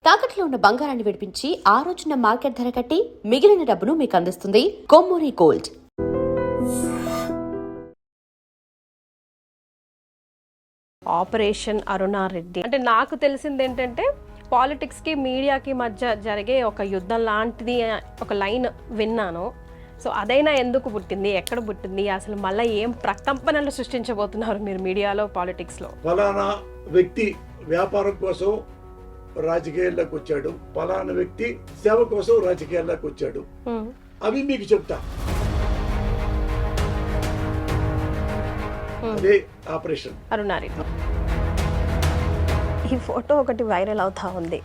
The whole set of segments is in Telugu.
తాకట్లో ఉన్న బంగారాన్ని విడిపించి ఆ రోజున మార్కెట్ ధర కట్టి మిగిలిన డబ్బును మీకు అందిస్తుంది కొమ్మూరి గోల్డ్. ఆపరేషన్ అరుణారెడ్డి అంటే నాకు తెలిసింది ఏంటంటే పాలిటిక్స్కి మీడియాకి మధ్య జరిగే ఒక యుద్ధం లాంటిది ఒక లైన్ విన్నాను. సో అదైనా ఎందుకు పుట్టింది, ఎక్కడ పుట్టింది, అసలు మళ్ళీ ఏం ప్రకంపనలు సృష్టించబోతున్నారు మీరు మీడియాలో, పాలిటిక్స్లో? ఫలానా వ్యక్తి వ్యాపారం కోసం రాజకీయాల్లోకి వచ్చాడు, ఫలానా వ్యక్తి సేవ కోసం రాజకీయాల్లోకి వచ్చాడు, అవి మీకు చెప్తా. అదే ఆపరేషన్ అరుణారెడ్డి. ఈ ఫోటో ఒకటి వైరల్ అవుతా ఉంది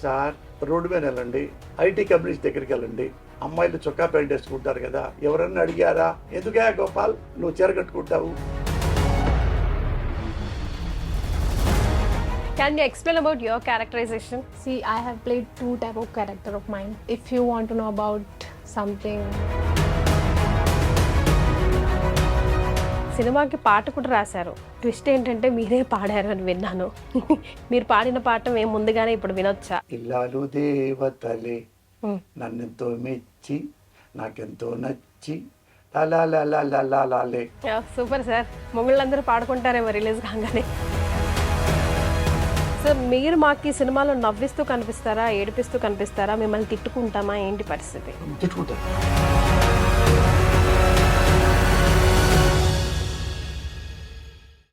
సార్. రోడ్డు మీద వెళ్ళండి, ఐటీ కంపెనీస్ దగ్గరికి వెళ్ళండి, అమ్మాయిలు చొక్కా ప్యాంట్ వేసుకుంటారు కదా, ఎవరన్నా అడిగారా ఎందుకే గోపాల్ నువ్వు చీర కట్టుకుంటావు? Can you explain about your characterization? See, I have played two type of character of mine. If you want to know about something. సినిమాకి పాట కూడా రాశారు. ట్విస్ట్ ఏంటంటే మీరే పాడారు అని విన్నాను. మీరు పాడిన పాట మేము ముందుగానే ఇప్పుడు వినొచ్చా? ఇల్లాలు దేవతలే నన్నెంతో మెచ్చి నాకెంతో నచ్చి లాలే. సూపర్ సార్, మొగుళ్ళందరూ పాడుకుంటారేమో రిలీజ్ కాగానే. సో మీరు మాకు ఈ సినిమాలో నవ్విస్తూ కనిపిస్తారా, ఏడిపిస్తూ కనిపిస్తారా, మిమ్మల్ని తిట్టుకుంటామా, ఏంటి పరిస్థితి? తిట్టుకుంటారు.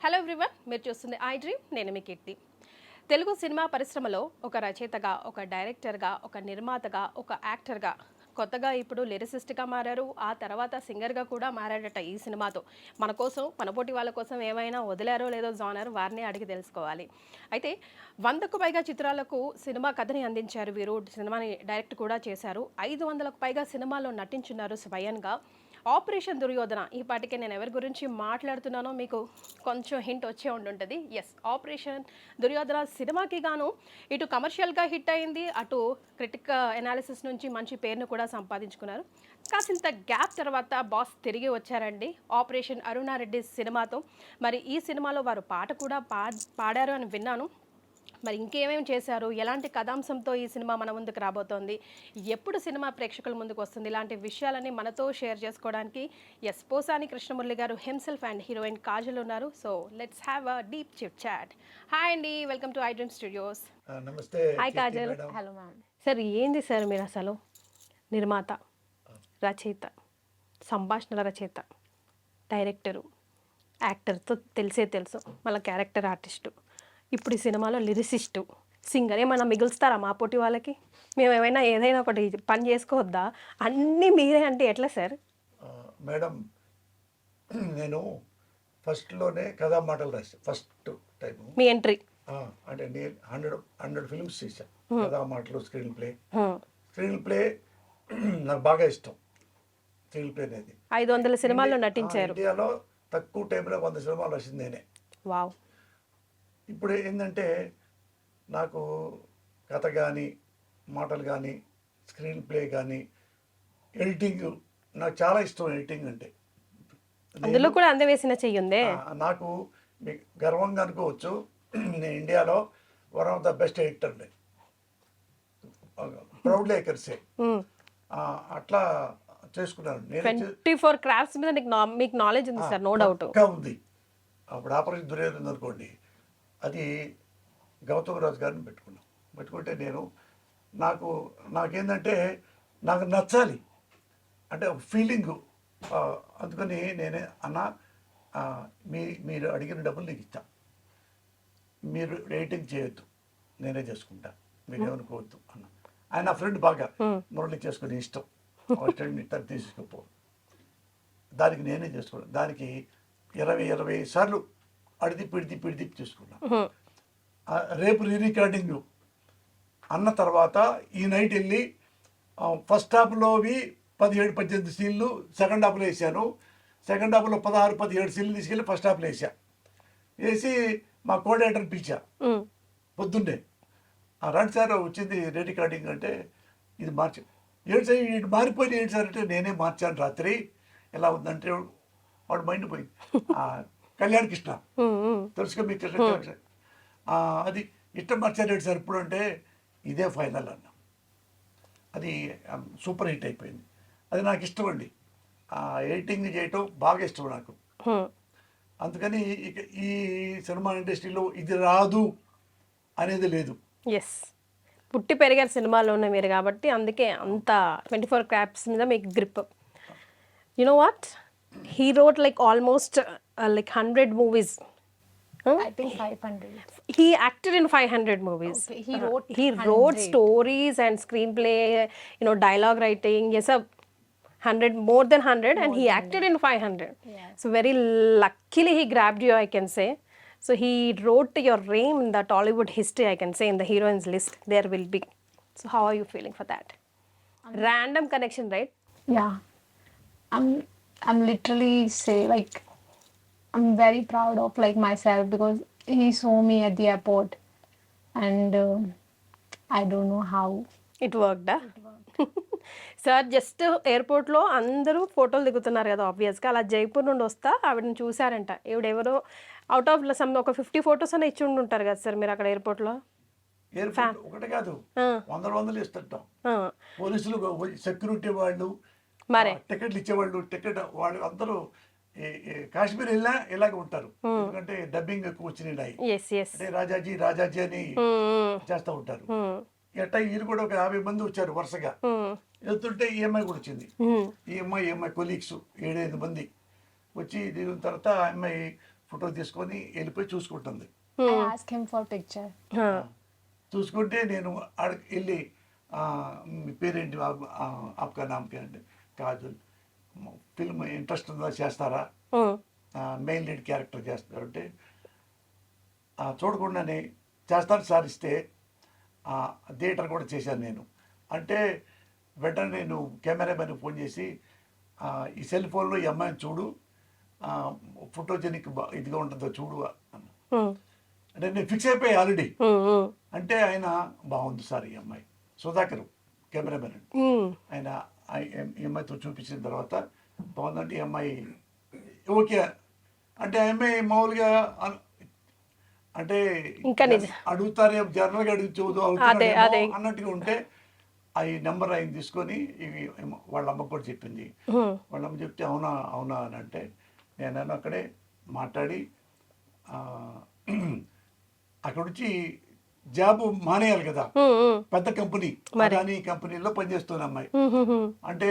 హలో ఎవ్రీవన్, మీరు చూస్తుంది ఐ డ్రీమ్. నేను మీ కీర్తి. తెలుగు సినిమా పరిశ్రమలో ఒక రచయితగా, ఒక డైరెక్టర్గా, ఒక నిర్మాతగా, ఒక యాక్టర్గా, కొత్తగా ఇప్పుడు లిరిసిస్ట్గా మారారు, ఆ తర్వాత సింగర్గా కూడా మారాడట ఈ సినిమాతో. మన కోసం, మన పోటీ వాళ్ళ కోసం ఏమైనా వదిలారో లేదో జానర్, వారిని అడిగి తెలుసుకోవాలి. అయితే 100కు పైగా చిత్రాలకు సినిమా కథని అందించారు వీరు, సినిమాని డైరెక్ట్ కూడా చేశారు. 500కు పైగా సినిమాల్లో నటించున్నారు స్వయంగా. ఆపరేషన్ దుర్యోధన, ఈ పాటికే నేను ఎవరి గురించి మాట్లాడుతున్నానో మీకు కొంచెం హింట్ వచ్చే ఉండుంటుంది. ఎస్, ఆపరేషన్ దుర్యోధన సినిమాకి గాను ఇటు కమర్షియల్గా హిట్ అయింది, అటు క్రిటిక్ ఎనాలిసిస్ నుంచి మంచి పేరును కూడా సంపాదించుకున్నారు. కాసింత గ్యాప్ తర్వాత బాస్ తిరిగి వచ్చారండి ఆపరేషన్ అరుణారెడ్డి సినిమాతో. మరి ఈ సినిమాలో వారు పాట కూడా పాడారు అని విన్నాను. మరి ఇంకేమేమి చేశారు, ఎలాంటి కథాంశంతో ఈ సినిమా మన ముందుకు రాబోతోంది, ఎప్పుడు సినిమా ప్రేక్షకుల ముందుకు వస్తుంది, ఇలాంటి విషయాలని మనతో షేర్ చేసుకోవడానికి ఎస్ పోసాని కృష్ణమురళి గారు హిమ్సెల్ఫ్ అండ్ హీరోయిన్ కాజల్ ఉన్నారు. So let's have a deep chit chat. Hi అండి, welcome to I dream studios. నమస్తే. Hi Kajal. Hello ma'am. Sir, ఏంది సార్ మీరు అసలు నిర్మాత, రచయిత, సంభాషణల రచయిత, డైరెక్టరు, యాక్టర్తో తెలుసు, మళ్ళీ క్యారెక్టర్ ఆర్టిస్టు, ఇప్పుడు ఈ సినిమాలో లిరిసిస్టు, సింగర్. ఏమైనా మిగులుస్తారా మా పోటీ వాళ్ళకి? మేము ఏదైనా ఒకటి పని చేసుకోవద్దా? అన్నీ మీరే అంటే ఎట్లా సార్? మేడం, నేను ఫస్ట్లోనే కథా మాటలు రాశాను. ఫస్ట్ టైం మీ ఎంట్రీ అంటే నేను 100 ఫిల్మ్స్ చేశాను. కథా మాటలు, స్క్రీన్ ప్లే నాకు బాగా ఇష్టం. స్క్రీన్ ప్లే అనేది 500 సినిమాల్లో నటించారు. ఇండియాలో తక్కువ టైంలో 100 సినిమాలు రాసింది నేనే. వావ్. ఇప్పుడు ఏంటంటే నాకు కథ కానీ, మాటలు కానీ, స్క్రీన్ ప్లే కానీ, ఎడిటింగ్ నాకు చాలా ఇష్టం. ఎడిటింగ్ అంటే అందులో కూడా అందవేసిన చెయ్యుందే. నాకు మీకు గర్వంగా అనుకోవచ్చు, నేను ఇండియాలో one of the best editor, proudly I can say. అట్లా చేసుకున్నాను నేను. 24 క్రాఫ్ట్స్ మీద మీకు నాలెడ్జ్ ఉంది సార్, నో డౌట్ ఉంది. అప్పుడు ఆపరేషన్ దుర్యోధన అనుకోండి, అది గౌతమ్ రాజు గారిని పెట్టుకుంటే నేను నాకేంటంటే నాకు నచ్చాలి అంటే ఫీలింగు. అందుకని నేనే అన్న, మీరు అడిగిన డబ్బులు నీకు ఇస్తా, మీరు రేటింగ్ చేయొద్దు, నేనే చేసుకుంటా, మీరేమనుకోవద్దు అన్న. ఆయన నా ఫ్రెండ్ బాగా, మురళి చేసుకుని ఇష్టం, ఫ్రెండ్ తీసుకుపో, దానికి నేనే చేసుకున్నాను. దానికి 20 సార్లు పిడిది చూసుకున్నా. రేపు రికార్డింగ్ అన్న తర్వాత ఈ నైట్ వెళ్ళి ఫస్ట్ హాఫ్లోవి 17-18 సీన్లు సెకండ్ హాఫ్లో వేసాను. సెకండ్ హాఫ్లో 16-17 సీన్లు తీసుకెళ్ళి ఫస్ట్ హాఫ్లో వేసి మా కోఆర్డినేటర్ పిలిచా పొద్దున్నే. రండి సార్, వచ్చింది రికార్డింగ్ అంటే ఇది మార్చి. ఏంటి సార్ ఇది మారిపోయింది, ఏంటి సార్ అంటే నేనే మార్చాను రాత్రి. ఎలా ఉందంటే వాడు మైండ్ పోయింది. కళ్యాణ్ కృష్ణ తెలుసుగా మీకు, అది ఇష్టం మార్చారు సార్ ఇప్పుడు అంటే ఇదే ఫైనల్ అన్న. అది సూపర్ హిట్ అయిపోయింది. అది నాకు ఇష్టం అండి, ఎడిటింగ్ చేయటం బాగా ఇష్టం నాకు. అందుకని ఇక ఈ సినిమా ఇండస్ట్రీలో ఇది రాదు అనేది లేదు. ఎస్, పుట్టి పెరిగారు సినిమాలోనే మీరు కాబట్టి అందుకే అంత 24 క్రాఫ్ట్స్ మీద మీకు grip. You know what, he wrote like almost like 100 movies. I think 500. He acted in 500 movies. Okay, he wrote he wrote 100. stories and screenplay, dialogue writing. Yes, 100, more than 100, and he acted in 500. Yeah. So very luckily he grabbed you, I can say. So he wrote your name in the Tollywood history, I can say, in the heroines list. There will be. So how are you feeling for that? Random connection, right? Yeah, I'm literally say like I'm very proud of like myself because he saw me at the airport, and I don't know how. It worked, sir just ఎయిర్పోర్ట్లో అందరూ ఫోటోలు దిగుతున్నారు కదా ఆబ్వియస్గా, అలా జైపూర్ నుండి వస్తా ఆవిడని చూసారంట. ఎవరో అవుట్ ఆఫ్ సమ్ ఒక 50 ఫొటోస్ అని ఇచ్చి ఉండి ఉంటారు కదా సార్ మీరు అక్కడ ఎయిర్పోర్ట్లో. ఎయిర్పోర్ట్ ఒకటి కాదు, వందలు ఇస్తుంటాం. పోలీసులు, సెక్యూరిటీ వాళ్ళు, మరే టికెట్లు ఇచ్చేవాళ్ళు, టికెట్ వాళ్ళు అందరూ కాశ్మీర్ వెళ్ళినా ఇలాగే ఉంటారు. ఎందుకంటే డబ్బింగ్ ఎక్కువ వచ్చినాయి. ఎస్ ఎస్, అంటే రాజాజీ అని చేస్తూ ఉంటారు. ఎట్టా వీళ్ళు కూడా ఒక 50 మంది వచ్చారు వరుసగా. వెళ్తుంటే ఈఎంఐ కూడా వచ్చింది. ఈఎంఐ కొలీగ్స్ 7-8 మంది వచ్చి దిగిన తర్వాత ఆ అమ్మాయి ఫోటో తీసుకొని వెళ్ళిపోయి చూసుకుంటుంది. I asked him for picture. చూసుకుంటే నేను ఆడికి వెళ్ళి మీ పేరేంటి, ఆప్కా నామ్ కే అంటే కాజల్, ఫిల్మ్ ఇంట్రెస్ట్ ఉందా, చేస్తారా, మెయిన్ లీడ్ క్యారెక్టర్ చేస్తారంటే చూడకుండానే చేస్తాను సార్ ఇస్తే థియేటర్ కూడా చేశాను నేను అంటే. వెంటనే నేను కెమెరామెన్ ఫోన్ చేసి ఈ సెల్ ఫోన్లో ఈ అమ్మాయిని చూడు, ఫోటోజెనిక్ ఇదిగా ఉంటుందో చూడు అన్న. అంటే నేను ఫిక్స్ అయిపోయి ఆల్రెడీ. అంటే ఆయన బాగుంది సార్ ఈ అమ్మాయి, సుధాకర్ కెమెరామెన్, ఆయన ఈ అమ్మాయితో చూపించిన తర్వాత బాగుందంటే ఈ అమ్మాయి ఓకే అంటే. ఆ అమ్మాయి మామూలుగా అంటే అడుగుతారే జనరల్గా అడుగుతూ అన్నట్టుగా ఉంటే ఆ నెంబర్ ఆయన తీసుకొని ఇవి వాళ్ళ అమ్మ కూడా చెప్పింది. వాళ్ళ అమ్మ చెప్తే అవునా అని అంటే నేను అక్కడే మాట్లాడి అక్కడ నుంచి జాబ్ మానేయాలి కదా, పెద్ద కంపెనీ, అదానీ కంపెనీలో పనిచేస్తున్న అమ్మాయి. అంటే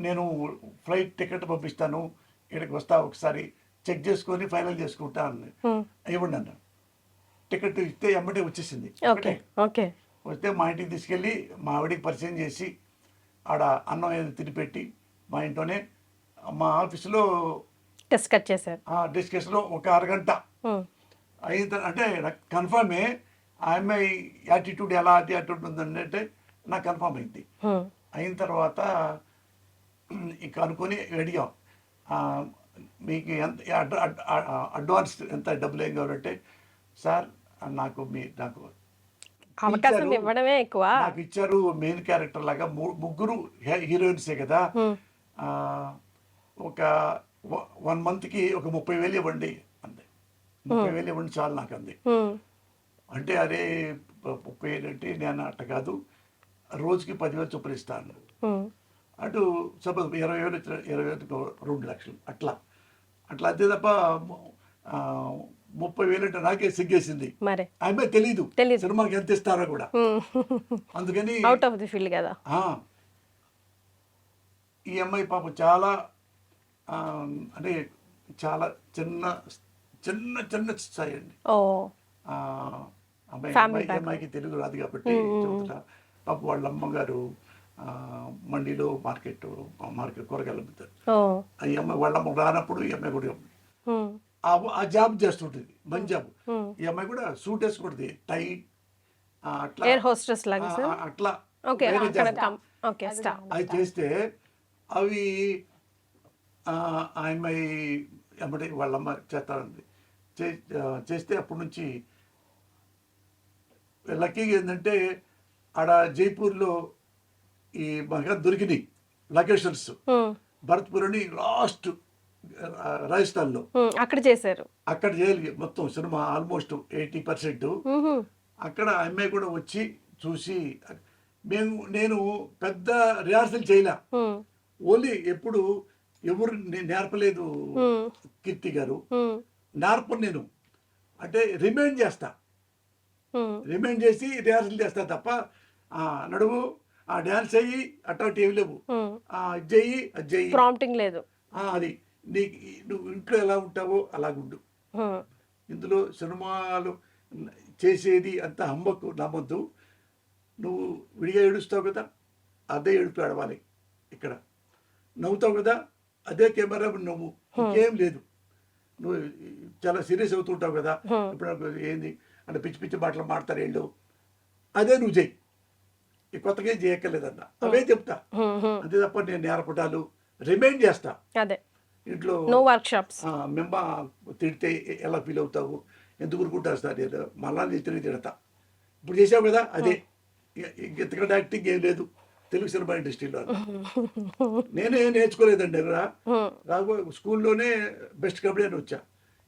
నేను ఫ్లైట్ టికెట్ పంపిస్తాను, ఇక్కడికి వస్తా, ఒకసారి చెక్ చేసుకొని ఫైనల్ చేసుకుంటా అని ఇవ్వండి అన్న. టికెట్ ఇస్తే ఎమ్మటే వచ్చేసింది. ఓకే, వస్తే మా ఇంటికి తీసుకెళ్ళి మా ఆవిడికి పరిచయం చేసి ఆడ అన్నం ఏదో తినిపెట్టి మా ఇంట్లోనే మా ఆఫీసులో డిస్కస్ చేశారు. డిస్కషన్లో ఒక అరగంట అయిన అంటే నాకు కన్ఫర్మే ఆ అమ్మాయి యాటిట్యూడ్ ఎలా యాటిట్యూడ్ ఉందంటే నాకు కన్ఫర్మ్ అయింది. అయిన తర్వాత ఇక అనుకొని అడిగాం, మీకు ఎంత అడ్వాన్స్ ఎంత డబ్బులు ఏం కావాలంటే, సార్ నాకు అవకాశం ఇవ్వడమే ఎక్కువ. నాకు ఇచ్చారు మెయిన్ క్యారెక్టర్ లాగా ముగ్గురు హీరోయిన్సే కదా, ఒక 1 monthకి ఒక 30,000 ఇవ్వండి అంది. 30,000 ఇవ్వండి చాలు నాకు అంది. అంటే అరే 30,000 అంటే నేను అట్ట కాదు, రోజుకి 10,000 చొప్పున ఇస్తాను. అటు సపోజ్ 20,000 2 లక్షలు అట్లా అంతే తప్ప 30,000 అంటే నాకే సిగ్గేసింది. ఆమె తెలీదు సినిమాకి ఎంత ఇస్తారో కూడా. అందుకని అవుట్ ఆఫ్ ది ఫీల్డ్ కదా. ఈ అమ్మాయి పాపం చాలా అంటే చాలా చిన్న స్థాయి అండి. అమ్మాయికి తెలుగు రాదు కాబట్టి చెబుతున్నా. పాపం వాళ్ళ అమ్మగారు మండీలో మార్కెట్ కూరగాయలు అమ్ముతారు. ఈ అమ్మాయి వాళ్ళ అమ్మ రానప్పుడు ఈ అమ్మాయి కూడా ఆ జాబ్ చేస్తుంటుంది, మంచి జాబ్. ఈ అమ్మాయి కూడా సూట్ వేసుకుంటుంది, టై అట్లా అట్లా అవి చేస్తే అవి ఆ అమ్మాయి అమ్మటి వాళ్ళమ్మ చేస్తారండి. చేస్తే అప్పటి నుంచి లక్కీగా ఏంటంటే ఆడ జైపూర్లో ఈ బాగా దొరికినాయి లొకేషన్స్. భరత్పూర్ అని లాస్ట్ రాజస్థాన్లో అక్కడ చేశారు. అక్కడ చేయాలి మొత్తం సినిమా ఆల్మోస్ట్ 80%. అక్కడ ఆ అమ్మాయి కూడా వచ్చి చూసి నేను పెద్ద రిహార్సల్ చేయలే. ఓన్లీ ఎప్పుడు ఎవరు నేను నేర్పలేదు కీర్తి గారు, నేర్పను నేను. అంటే రిమైండ్ చేస్తా, రిమైండ్ చేసి రిహార్సల్ చేస్తా తప్ప నడువు ఆ డ్యాన్స్ అయ్యి అట్రాక్ట్ ఏమి లేవు, ఇది చెయ్యి అది చెయ్యి, ప్రాంప్టింగ్ లేదు. అది నీకు నువ్వు ఇంట్లో ఎలా ఉంటావో అలాగుండు. ఇందులో సినిమాలు చేసేది అంత హమ్మకు నమ్మద్దు. నువ్వు విడిగా ఏడుస్తావు కదా, అదే ఏడుపు ఏడవాలి. ఇక్కడ నవ్వుతావు కదా, అదే కెమెరా నవ్వు, ఇంకేం లేదు. నువ్వు చాలా సీరియస్ అవుతుంటావు కదా, ఇప్పుడు ఏంది అంటే పిచ్చి పిచ్చి మాటలు మాడతారు వీళ్ళు, అదే నువ్వు చెయ్యి, ఈ కొత్తగా ఏం చేయక్కర్లేదన్న, అవే చెప్తా. అంతే తప్ప నేను నేర్పటాలు రిమైండ్ చేస్తా. అదే ఇంట్లో నో వర్క్ షాప్స్. మెమ్మ తిడితే ఎలా ఫీల్ అవుతావు, ఎందుకు ఊరుకుంటారు సార్, నేను మళ్ళా నేను తిరిగి తిడతా. ఇప్పుడు చేసావు కదా అదే, ఇంతకంటే యాక్టింగ్ ఏం లేదు తెలుగు సినిమా ఇండస్ట్రీలో. నేనే నేర్చుకోలేదండి. రాబో స్కూల్లోనే బెస్ట్ కబడ్డీ అని వచ్చా,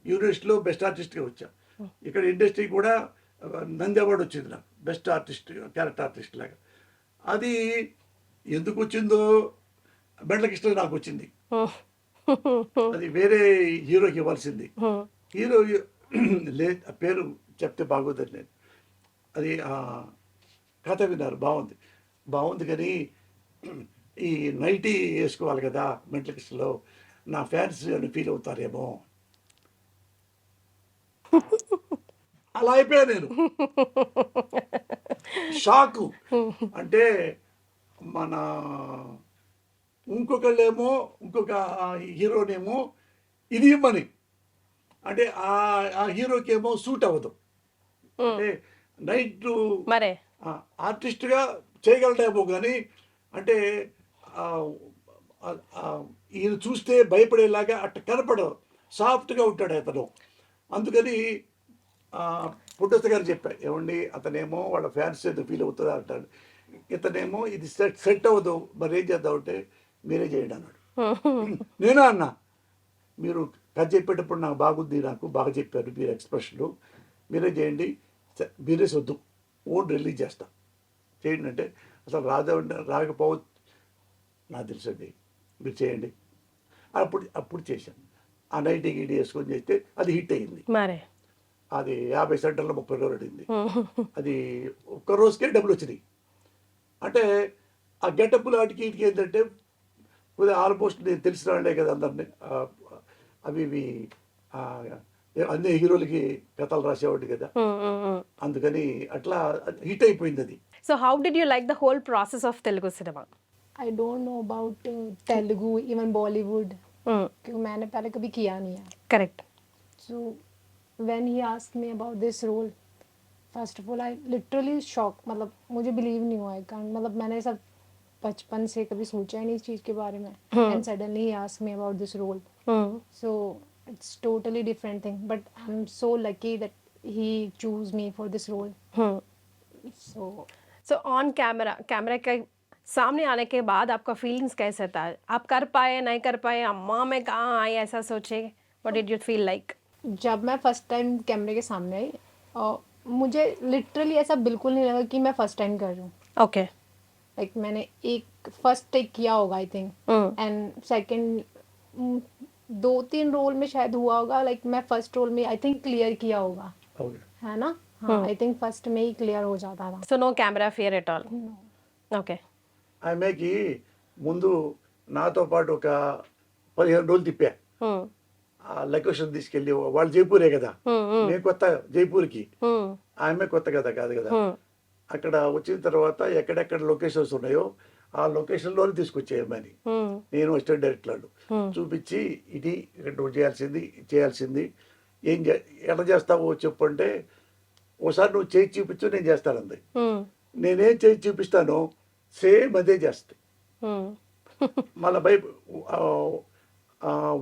యూనివర్సిటీలో బెస్ట్ ఆర్టిస్ట్గా వచ్చా, ఇక్కడ ఇండస్ట్రీ కూడా నంది అవార్డు వచ్చింది నాకు బెస్ట్ ఆర్టిస్ట్, క్యారెక్టర్ ఆర్టిస్ట్ లాగా. అది ఎందుకు వచ్చిందో బెండ్ల కృష్ణ నాకు వచ్చింది, అది వేరే హీరోకి ఇవ్వాల్సింది. హీరో పేరు చెప్తే బాగోదని నేను, అది కథ విన్నారు, బాగుంది కానీ ఈ నైటీ వేసుకోవాలి కదా మెంటల్ కృష్ణలో, నా ఫ్యాన్స్ అని ఫీల్ అవుతారేమో, అలా అయిపోయా నేను. షాకు అంటే మన ఇంకొక హీరోనేమో ఇది ఇమ్మని అంటే ఆ హీరోకి ఏమో సూట్ అవ్వదు. అంటే నైట్ మరే ఆర్టిస్ట్గా చేయగలడేమో కానీ అంటే ఈయన చూస్తే భయపడేలాగా అట్ట కనపడదు, సాఫ్ట్గా ఉంటాడు అతను. అందుకని పుట్టస్త గారు చెప్పారు, ఏమండి అతనేమో వాళ్ళ ఫ్యాన్స్ ఎందుకు ఫీల్ అవుతుందా అంటాడు, ఇతనేమో ఇది సెట్ అవ్వదు, మరి ఏం చేద్దాం అంటే మీరే చేయండి అన్నాడు. నేనా అన్నా, మీరు కథ చెప్పేటప్పుడు నాకు బాగుంది, నాకు బాగా చెప్పారు మీరు ఎక్స్ప్రెషన్లు, మీరే చేయండి, మీరే వద్దు ఓన్ రిలీజ్ చేస్తా చేయండి అంటే, అసలు రాకపోవచ్చు నాకు తెలుసండి, మీరు చేయండి. అప్పుడు చేశాను. ఆ నైట్ గిడి వేసుకొని చేస్తే అది హిట్ అయింది. మరే అది 50 సెంటర్లో 30 రోజులు అడింది. అది ఒక్క రోజుకే డబ్బులు వచ్చినాయి. అంటే ఆ గెటప్లు వాటికి వీటికి ఏంటంటే కొద్దిగా ఆల్మోస్ట్ నేను తెలిసిన వాళ్ళే కదా అందరినీ, అవి ఇవి అన్ని హీరోలకి కథలు రాసేవాడు కదా, అందుకని అట్లా హిట్ అయిపోయింది అది. So how did you like the whole process of Telugu cinema? I don't know about Telugu, even Bollywood, क्योंकि मैंने पहले कभी किया नहीं है. Correct. So when he asked me about this role, first of all I literally shocked, मतलब मुझे बिलीव नहीं हुआ. मतलब मैंने सब बचपन से कभी सोचा ही नहीं इस चीज़ के बारे में, and suddenly he asked me about this role. So it's totally different thing, but I'm so lucky that he chose me for this role. So on camera के सामने आने के बाद आपका फीलिंग्स कैसा था? आप कर पाए नहीं कर पाए, अम्मा मैं कहाँ आई ऐसा सोचे, what did you feel like? जब मैं फर्स्ट टाइम कैमरे के सामने आई, मुझे लिटरली ऐसा बिल्कुल नहीं लगा कि मैं फर्स्ट टाइम कर रही हूँ. ओके. लाइक मैंने एक फर्स्ट टेक किया होगा I think, and second 2-3 role में शायद हुआ होगा. लाइक मैं फर्स्ट रोल में आई थिंक क्लियर किया होगा, है ना? हाँ, आई थिंक फर्स्ट में ही क्लियर हो जाता था. So no camera fear at all? Okay. ఆమెకి ముందు నాతో పాటు ఒక 15 రోజులు తిప్పా. ఆ లొకేషన్ తీసుకెళ్ళి, వాళ్ళు జైపూరే కదా, నేను కొత్త జైపూర్కి, ఆమె కొత్త కదా కాదు కదా. అక్కడ వచ్చిన తర్వాత ఎక్కడెక్కడ లొకేషన్స్ ఉన్నాయో ఆ లొకేషన్లోనే తీసుకొచ్చేయమని నేను అసిస్టెంట్ డైరెక్టర్లు చూపించి, ఇది ఇక్కడ నువ్వు చేయాల్సింది ఎలా చేస్తావో చెప్పు అంటే, ఓసారి నువ్వు చేయి చూపించు నేను చేస్తానంది. నేనేం చేయి చూపిస్తానో సేమ్ అదే చేస్తాయి. మళ్ళీ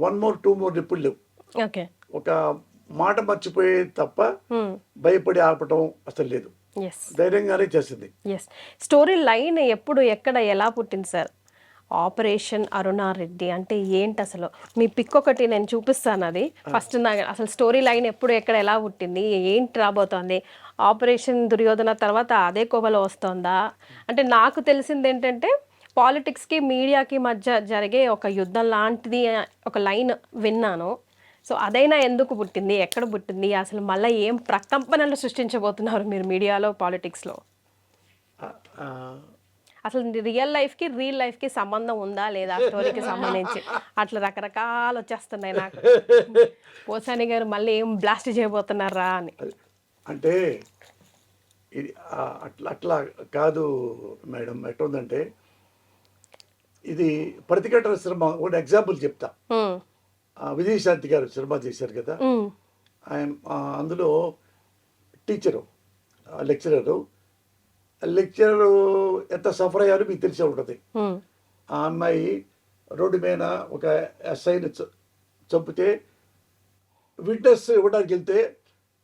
1 more 2 more ఇప్పుడు లేవు. ఓకే. ఒక మాట మర్చిపోయే తప్ప భయపడి ఆపటం అసలు లేదు, ధైర్యంగానే చేసింది. ఎస్. స్టోరీ లైన్ ఎప్పుడు ఎక్కడ ఎలా పుట్టింది సార్? ఆపరేషన్ అరుణారెడ్డి అంటే ఏంటి అసలు? మీ పిక్ ఒకటి నేను చూపిస్తాను, అది ఫస్ట్ నాకు అసలు స్టోరీ లైన్ ఎప్పుడు ఎక్కడ ఎలా పుట్టింది, ఏంటి రాబోతోంది, ఆపరేషన్ దుర్యోధన తర్వాత అదే కోవలో వస్తుందా? అంటే నాకు తెలిసింది ఏంటంటే పాలిటిక్స్కి మీడియాకి మధ్య జరిగే ఒక యుద్ధం లాంటిది ఒక లైన్ విన్నాను. సో అదైనా ఎందుకు పుట్టింది, ఎక్కడ పుట్టింది, అసలు మళ్ళీ ఏం ప్రకంపనలు సృష్టించబోతున్నారు మీరు మీడియాలో, పాలిటిక్స్లో? ఆ, అసలు రియల్ లైఫ్కి రీల్ లైఫ్కి సంబంధం ఉందా లేదా స్టోరీకి సంబంధించి? అట్లా రకరకాలు వచ్చేస్తున్నాయి నాకు. పోసాని గారు మళ్ళీ ఏం బ్లాస్ట్ చేయబోతున్నారా అని. అంటే ఇది అట్లా అట్లా కాదు మేడం. ఎట్లుందంటే ఇది ప్రతిఘటన సినిమా, ఒక ఎగ్జాంపుల్ చెప్తా. ఉమ్, విజయశాంతి గారు సినిమా చేశారు కదా, ఉమ్, ఆయన అందులో టీచరు, లెక్చరరు ఎంత సఫర్ అయ్యారో మీకు తెలిసే ఉంటుంది. ఉమ్, ఆ అమ్మాయి రోడ్డు మీద ఒక ఎస్ఐని చంపితే విట్నెస్ ఇవ్వడానికి వెళ్తే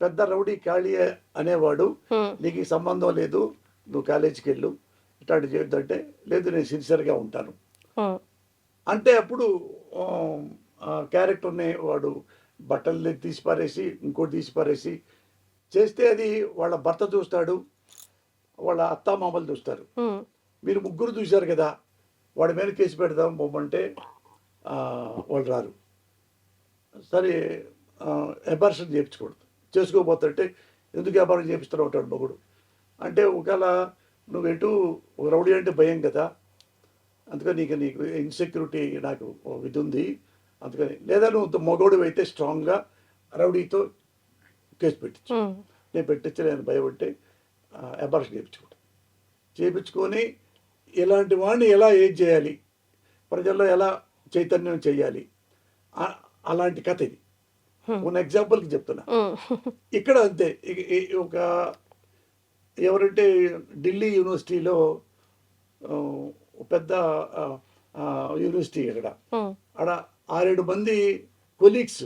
పెద్ద రౌడీ ఖాళీ అనేవాడు, నీకు ఈ సంబంధం లేదు, నువ్వు కాలేజీకి వెళ్ళు, ఇట్లాంటి చేయొద్దంటే లేదు నేను సిన్సియర్గా ఉంటాను ఉమ్, అంటే అప్పుడు ఆ క్యారెక్టర్ని వాడు బట్టలు తీసి పారేసి ఇంకోటి తీసి పారేసి చేస్తే అది వాళ్ళ భర్త చూస్తాడు, వాళ్ళ అత్తామామలు చూస్తారు. ఉమ్, మీరు ముగ్గురు చూశారు కదా, వాడి మీద కేసు పెడదాం బొమ్మంటే వాళ్ళు రారు. సరే అబార్షన్ చేయించకూడదు, చేసుకోబోతుంటే ఎందుకు అబార్షన్ చేపిస్తూ ఉంటాడు మొగుడు. అంటే ఒకవేళ నువ్వు ఎటు రౌడీ అంటే భయం కదా, అందుకని నీకు ఇన్సెక్యూరిటీ నాకు ఇది ఉంది, అందుకని లేదా నువ్వు మగోడు అయితే స్ట్రాంగ్గా రౌడీతో కేసు పెట్టించు. నేను పెట్టించి నేను భయపడితే అబార్షన్ చేయించుకొని ఇలాంటి వాడిని ఎలా ఏం చేయాలి, ప్రజల్లో ఎలా చైతన్యం చేయాలి, అలాంటి కథ ఇది. ఉన్న ఎగ్జాంపుల్కి చెప్తున్నా. ఇక్కడ అంతే. ఒక ఎవరంటే ఢిల్లీ యూనివర్సిటీలో పెద్ద యూనివర్సిటీ అక్కడ ఆడ 6-7 మంది కొలీగ్స్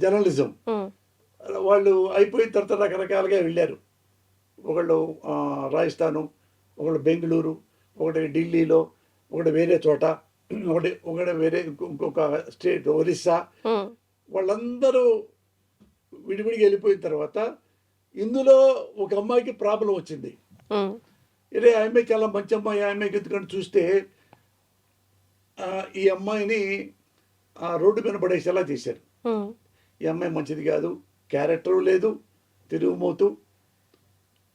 జర్నలిజం వాళ్ళు అయిపోయిన తర్వాత రకరకాలుగా వెళ్ళారు. ఒకళ్ళు రాజస్థాను, ఒకళ్ళు బెంగళూరు, ఒకటి ఢిల్లీలో, ఒకటి వేరే చోట, ఒకటి వేరే ఇంకొక స్టేట్ ఒరిస్సా. వాళ్ళందరూ విడివిడిగా వెళ్ళిపోయిన తర్వాత ఇందులో ఒక అమ్మాయికి ప్రాబ్లం వచ్చింది. ఇదే ఆ అమ్మాయి చాలా మంచి అమ్మాయి, ఆ అమ్మాయికి ఎందుకంటే చూస్తే ఈ అమ్మాయిని రోడ్డు మీద పడేసేలా చేశారు. ఈ అమ్మాయి మంచిది కాదు, క్యారెక్టరు లేదు, తిరుగుమోతు,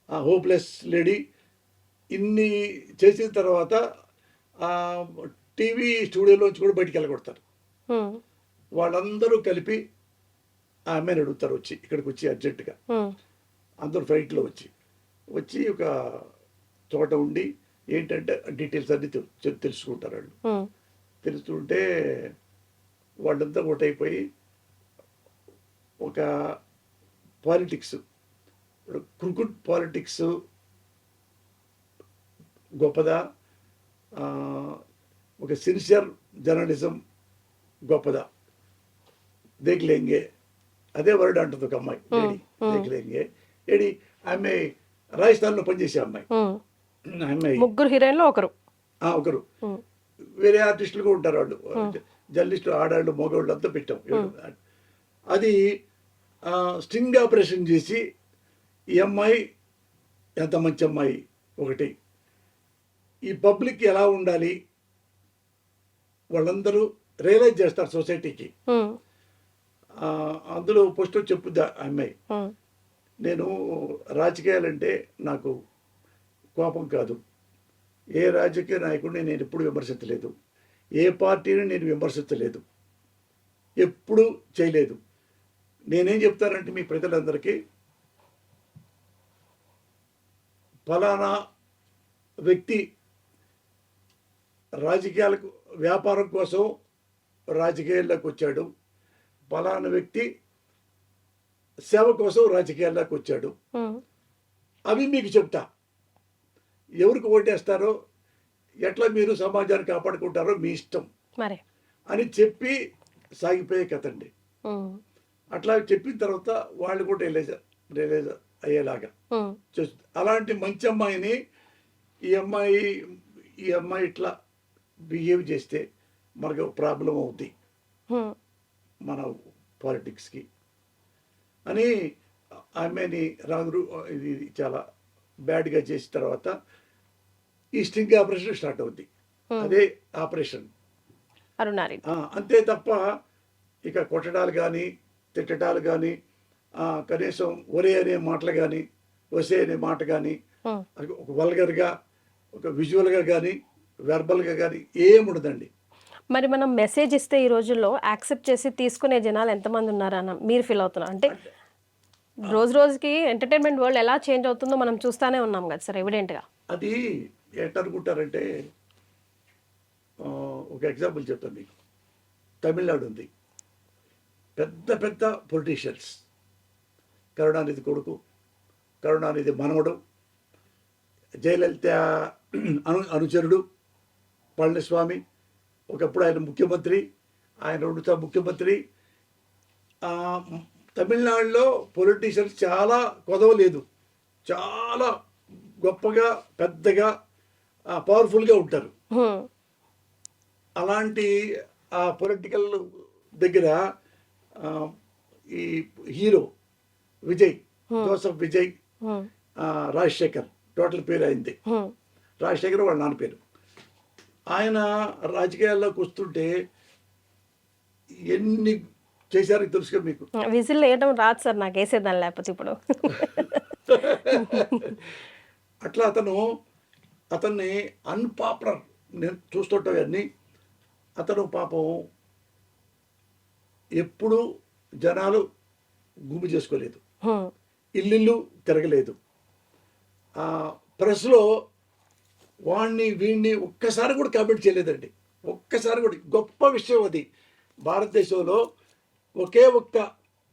హోప్లెస్ లేడీ. ఇన్ని చేసిన తర్వాత టీవీ స్టూడియోలోంచి కూడా బయటికి వెళ్ళగొడతారు. వాళ్ళందరూ కలిపి ఆ అమ్మాయిని అడుగుతారు, వచ్చి ఇక్కడికి వచ్చి అర్జెంటుగా అందరూ ఫ్లైట్లో వచ్చి ఒక చోట ఉండి ఏంటంటే డీటెయిల్స్ అన్ని తెలుసుకుంటారు. వాళ్ళు తెలుస్తుంటే వాళ్ళంతా ఒకటైపోయి ఒక పాలిటిక్స్, క్రికెట్ పాలిటిక్స్ గొప్పదా, ఒక సిన్సియర్ జర్నలిజం గొప్పదా, దేఖ్లేంగే అదే వర్డ్ అంటుంది ఒక అమ్మాయి, దేఖ్లేంగే. ఏడి ఆమె రాజస్థాన్లో పనిచేసే అమ్మాయి. అమ్మాయి ముగ్గురు హీరోయిన్లో ఒకరు వేరే ఆర్టిస్టులు కూడా ఉంటారు. వాళ్ళు జర్నలిస్టులు, ఆడాళ్ళు, మగవాళ్ళు అంతా పెట్టాం. అది స్టింగ్ ఆపరేషన్ చేసి ఈ అమ్మాయి ఎంత మంచి అమ్మాయి ఒకటి, ఈ పబ్లిక్ ఎలా ఉండాలి వాళ్ళందరూ రియలైజ్ చేస్తారు సొసైటీకి. అందులో ఫస్ట్ చెప్పుద్దా అమ్మాయి, నేను రాజకీయాలంటే నాకు కోపం కాదు, ఏ రాజకీయ నాయకుడిని నేను ఎప్పుడు విమర్శించలేదు, ఏ పార్టీని నేను విమర్శించలేదు, ఎప్పుడు చేయలేదు. నేనేం చెప్తానంటే మీ ప్రజలందరికీ, ఫలానా వ్యక్తి రాజకీయాలకు వ్యాపారం కోసం రాజకీయాల్లోకి వచ్చాడు, ఫలానా వ్యక్తి సేవ కోసం రాజకీయాల్లోకి వచ్చాడు, అవి మీకు చెప్తా. ఎవరికి ఓటేస్తారో, ఎట్లా మీరు సమాజాన్ని కాపాడుకుంటారో మీ ఇష్టం అని చెప్పి సాగిపోయే కథండి. అట్లా చెప్పిన తర్వాత వాళ్ళు కూడా రియలైజ్ అయ్యేలాగా చేస్తుంది. అలాంటి మంచి అమ్మాయిని ఈ అమ్మాయి ఇట్లా బిహేవ్ చేస్తే మనకు ప్రాబ్లం అవుతుంది మన పాలిటిక్స్కి అని ఆమెని ఇది చాలా బ్యాడ్గా చేసిన తర్వాత ఈ స్టింగ్ ఆపరేషన్ స్టార్ట్ అవుద్ది. అదే ఆపరేషన్. అరుణారెడ్డి. అంతే తప్ప ఇక కొట్టడాలు కానీ తిట్టడాలు కానీ కనీసం ఒరే అనే మాటలు కానీ ఒసే అనే మాట కానీ ఒక వల్గర్గా ఒక విజువల్గా కానీ వెర్బల్గా కానీ ఏముండదండి. మరి మనం మెసేజ్ ఇస్తే ఈ రోజుల్లో యాక్సెప్ట్ చేసి తీసుకునే జనాలు ఎంతమంది ఉన్నారన్న మీరు ఫీల్ అవుతున్నారు? అంటే రోజు రోజుకి ఎంటర్టైన్మెంట్ వరల్డ్ ఎలా చేంజ్ అవుతుందో మనం చూస్తూనే ఉన్నాం కదా సార్, ఎవిడెంట్గా. అది ఎట్టనుకుంటారంటే ఒక ఎగ్జాంపుల్ చెప్తాను మీకు. తమిళనాడు ఉంది, పెద్ద పెద్ద పొలిటీషియన్స్, కరుణానిధి కొడుకు, కరుణానిధి మనవడు, జయలలిత అనుచరుడు పళనిస్వామి, ఒకప్పుడు ఆయన ముఖ్యమంత్రి, ఆయన 2 సార్లు ముఖ్యమంత్రి. తమిళనాడులో పొలిటీషియన్స్ చాలా కొదవలేదు, చాలా గొప్పగా పెద్దగా పవర్ఫుల్గా ఉంటారు. అలాంటి ఆ పొలిటికల్ దగ్గర ఈ hero Vijay, Joseph Vijay, Rajasekhar, total పేరు అయింది రాజశేఖర్, వాళ్ళ నాన్న పేరు. ఆయన రాజకీయాల్లోకి వస్తుంటే ఎన్ని చేశారో తెలుసుగా మీకు. విజిల్ వేయడం రాదు సార్ నాకు, వేసేదాన్ని లేకపోతే ఇప్పుడు. అట్లా అతన్ని అన్పాపులర్ నేను చూస్తుంటాం అన్నీ. అతను పాపం ఎప్పుడు జనాలు గుమ్మి చేసుకోలేదు, ఇల్లు తిరగలేదు. ప్రెస్లో వీడిని ఒక్కసారి కూడా కామెంట్ చేయలేదండి, ఒక్కసారి కూడా. గొప్ప విషయం అది. భారతదేశంలో ఒకే ఒక్క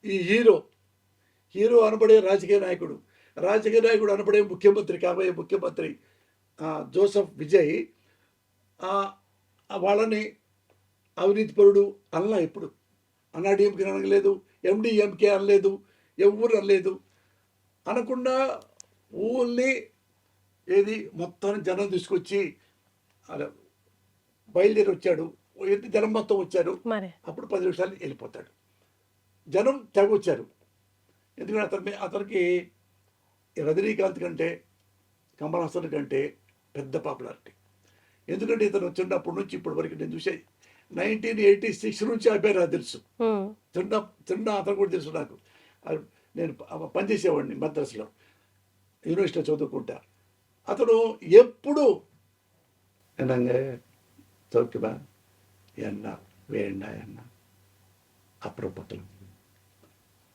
ఈ హీరో అనబడే రాజకీయ నాయకుడు అనబడే ముఖ్యమంత్రి, కాబోయే ముఖ్యమంత్రి జోసఫ్ విజయ్ వాళ్ళని అవినీతిపరుడు అనలా. ఎప్పుడు అన్నాడీఎంకే అనలేదు, ఎండిఎంకే అనలేదు, ఎవరు అనలేదు. అనకుండా ఓన్లీ ఏది మొత్తం జనం తీసుకొచ్చి అలా బయలుదేరి వచ్చాడు. ఎంత జనం మొత్తం వచ్చారు, అప్పుడు 10 నిమిషాలు వెళ్ళిపోతాడు. జనం తెగ వచ్చారు. ఎందుకంటే అతనికి రజనీకాంత్ కంటే కమల్ హాసన్ కంటే పెద్ద పాపులారిటీ. ఎందుకంటే ఇతను వచ్చినప్పటి నుంచి ఇప్పటి వరకు నేను చూసే 1986 నుంచి అబ్బాయి నాకు తెలుసు. చిన్న అతను కూడా తెలుసు నాకు. నేను పనిచేసేవాడిని మద్రాసులో, యూనివర్సిటీలో చదువుకుంటా. అతను ఎప్పుడు என்னங்க சௌக்கியமா என்ன வேண்டா என்ன அப்புறம் பக்கம்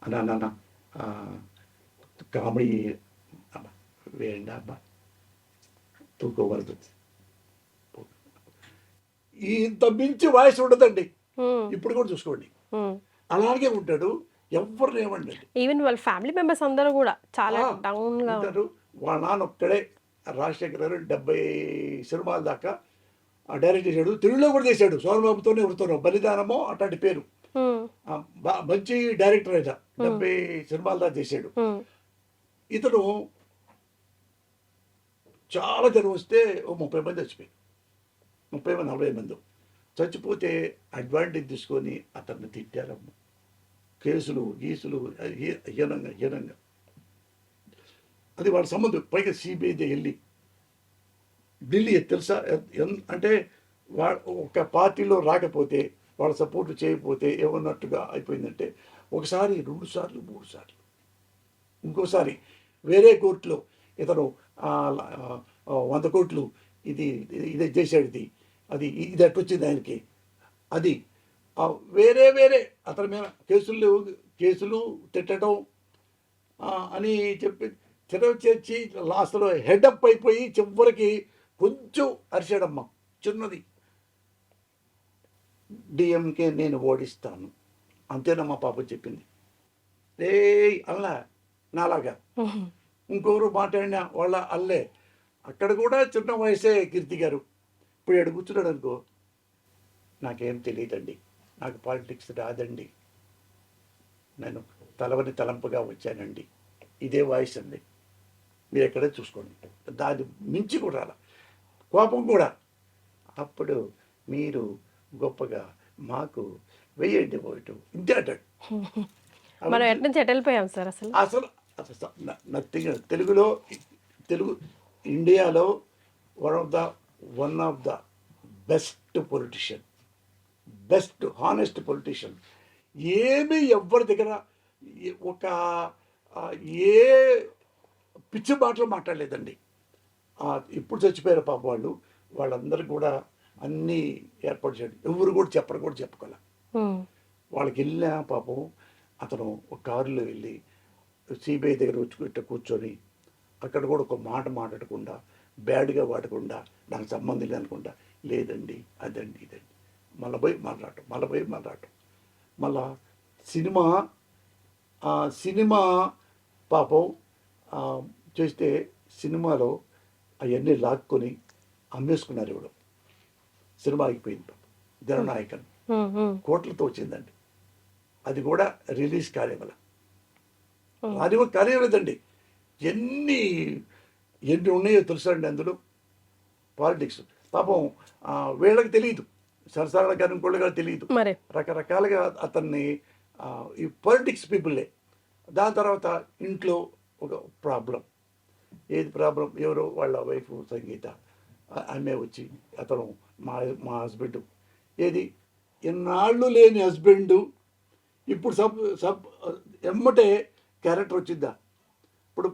அண்ணா காமெடி வேண்டாம் తూకం వరదు. ఇంత మించి వాయిస్ ఉండదండి. ఇప్పుడు కూడా చూసుకోండి, అలాగే ఉంటాడు. ఎవరు ఏమండి, ఈవెన్ వాళ్ళ ఫ్యామిలీ మెంబర్స్ అందరూ కూడా చాలా డౌన్ గా ఉంటారు. వాళ్ళ నాన్న ఒక్కడే రాజశేఖర్ గారు 70 సినిమాల దాకా డైరెక్ట్ చేశాడు. తెలుగులో కూడా చేశాడు, సోమబాబుతోనే ఎవరితోనో బలిదానమో అట్లాంటి పేరు. మంచి డైరెక్టర్ అయినా 70 సినిమాల దాకా చేశాడు. ఇతను చాలా జనం వస్తే 30 మంది చచ్చిపోయారు, 30 మంది 40 మంది చచ్చిపోతే అడ్వాంటేజ్ తీసుకొని అతన్ని తిట్టారమ్మ. కేసులు గీసులు హీనంగా అది వాళ్ళ సంబంధం. పైగా సిబిఐ వెళ్ళి ఢిల్లీ తెలుసా అంటే ఒక పార్టీలో రాకపోతే వాళ్ళ సపోర్ట్ చేయకపోతే ఏమన్నట్టుగా అయిపోయిందంటే, ఒకసారి 2 సార్లు 3 సార్లు, ఇంకోసారి వేరే కోర్టులో ఇతను 100 కోట్లు ఇదే చేశాడు, ఇది అట్టొచ్చింది ఆయనకి. అది వేరే అతని మీద కేసులు తిట్టడం అని చెప్పి చేర్చి లాస్ట్లో హెడప్ అయిపోయి చివరికి కొంచెం అరిచాడమ్మ, చిన్నది. డిఎంకే నేను ఓడిస్తాను అంతేనమ్మా పాప చెప్పింది. అల్లా నాలాగా ఇంకొకరు మాట్లాడినా వాళ్ళ అల్లే. అక్కడ కూడా చిన్న వయసే కీర్తి గారు. ఇప్పుడు ఎక్కడ కూర్చున్నాడు అనుకో, నాకేం తెలియదండి, నాకు పాలిటిక్స్ రాదండి, నేను తలంపుగా వచ్చానండి, ఇదే వాయిస్ అండి. మీరు ఎక్కడే చూసుకోండి, దాన్ని మించి కూడా రాల. కోపం కూడా అప్పుడు మీరు గొప్పగా మాకు వెయ్యండి ఓటు ఇంతే అంటాడు. మనం ఎటు నుంచి ఎటు వెళ్ళిపోయాం సార్ అసలు. అసలు అసలు నథింగ్. తెలుగు ఇండియాలో one of the best politician, best honest politician. ఏమీ ఎవ్వరి దగ్గర ఒక ఏ పిచ్చి మాటలు మాట్లాడలేదండి. ఇప్పుడు చచ్చిపోయారు పాప వాళ్ళందరూ కూడా అన్నీ ఏర్పాటు చేయడం, ఎవరు కూడా చెప్పుకోలే. వాళ్ళకి వెళ్ళిన పాపం అతను ఒక కారులో వెళ్ళి సిబిఐ దగ్గర వచ్చి కూర్చొని అక్కడ కూడా ఒక మాట మాట్లాడకుండా, బ్యాడ్గా వాడకుండా, నాకు సంబంధం లేదనుకుంటా, లేదండి అదండి ఇదండి, మళ్ళీ పోయి మాట్లాడటం. మళ్ళా సినిమా పాపం చేస్తే సినిమాలో అవన్నీ లాక్కొని అమ్మేసుకున్నారు. ఇవ్వడం సినిమా ఆగిపోయింది పాపం. జననాయకన్ కోట్లతో వచ్చిందండి. అది కూడా రిలీజ్ కానివ్వాల, అది కూడా కానివ్వలేదండి. ఎన్ని ఉన్నాయో తెలుసండి అందులో పాలిటిక్స్. పాపం వీళ్ళకి తెలియదు, సరసాల గారి ఇంకోళ్ళు గారు తెలియదు, రకరకాలుగా అతన్ని ఈ పొలిటిక్స్ పీపుల్లే. దాని తర్వాత ఇంట్లో ఒక ప్రాబ్లం. ఏది ప్రాబ్లం? ఎవరో వాళ్ళ వైఫ్ సంగీత ఆమె వచ్చి అతను మా హస్బెండ్, ఏది ఎన్నాళ్ళు లేని హస్బెండ్ ఇప్పుడు ఎమ్మటే క్యారెక్టర్ వచ్చిద్దా? ఇప్పుడు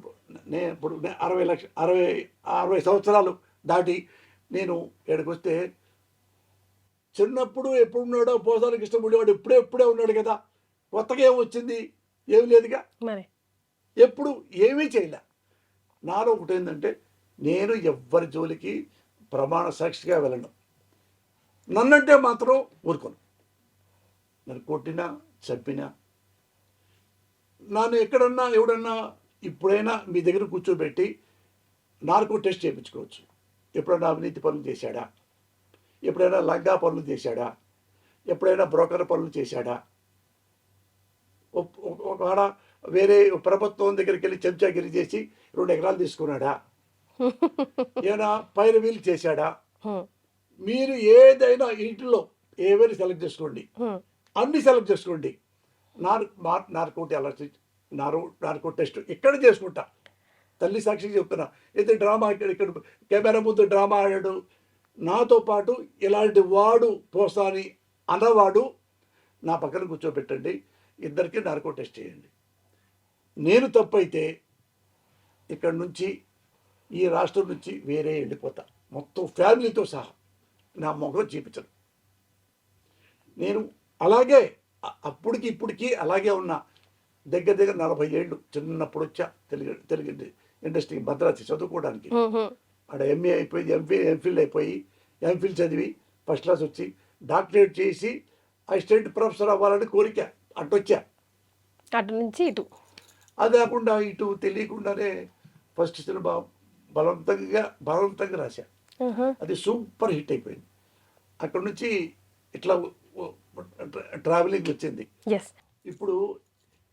60 సంవత్సరాలు దాటి నేను ఇక్కడికి వస్తే, చిన్నప్పుడు ఎప్పుడున్నాడో పోసానికి ఇష్టపడేవాడు ఇప్పుడే ఉన్నాడు కదా, కొత్తగా ఏమి వచ్చింది? ఏమి లేదుగా, ఎప్పుడు ఏమీ చేయలే. నాలో ఒకటి ఏంటంటే, నేను ఎవ్వరి జోలికి ప్రమాణ సాక్షిగా వెళ్ళను. నన్నంటే మాత్రం ఊరుకోను. నన్ను కొట్టినా చంపినా, నన్ను ఎవడన్నా ఇప్పుడైనా మీ దగ్గర కూర్చోబెట్టి నార్కో టెస్ట్ చేయించుకోవచ్చు. ఎప్పుడైనా అవినీతి పనులు చేశాడా? ఎప్పుడైనా లంగా పనులు చేశాడా? ఎప్పుడైనా బ్రోకర్ పనులు చేశాడా? ఒకవేళ వేరే ప్రభుత్వం దగ్గరికి వెళ్ళి చెంచాగిరి చేసి 2 ఎకరాలు తీసుకున్నాడా? ఏమైనా పైరవీలు చేశాడా? మీరు ఏదైనా ఇంట్లో ఏవైనా సెలెక్ట్ చేసుకోండి, అన్ని సెలెక్ట్ చేసుకోండి. నార్కో టెస్ట్ ఇక్కడ చేసుకుంటా. తల్లి సాక్షిగా చెప్తున్నా. అయితే డ్రామా ఇక్కడ కెమెరా ముందు డ్రామా ఆడాడు, నాతో పాటు ఇలాంటి వాడు పోసాని అన్నవాడు నా పక్కన కూర్చోబెట్టండి, ఇద్దరికి నార్కో టెస్ట్ చేయండి. నేను తప్పైతే ఇక్కడ నుంచి, ఈ రాష్ట్రం నుంచి వేరే వెళ్ళిపోతా, మొత్తం ఫ్యామిలీతో సహా. నా మొహం చూపించను. నేను అలాగే అప్పటికి ఇప్పటికీ అలాగే ఉన్నా. దగ్గర 40 ఏళ్ళు. చిన్నప్పుడు వచ్చా తెలుగు ఇండస్ట్రీ భద్రాద్రి చదువుకోవడానికి. అక్కడ ఎంఏ అయిపోయి ఎంఫిల్ అయిపోయి, ఎంఫిల్ చదివి ఫస్ట్ క్లాస్ వచ్చి డాక్టరేట్ చేసి అసిస్టెంట్ ప్రొఫెసర్ అవ్వాలని కోరిక. అటొచ్చా, అటు నుంచి ఇటు. అది కాకుండా ఇటు తెలియకుండానే ఫస్ట్ సినిమా బలవంతంగా రాశా. అది సూపర్ హిట్ అయిపోయింది. అక్కడ నుంచి ఇట్లా ట్రావెలింగ్ వచ్చింది. ఇప్పుడు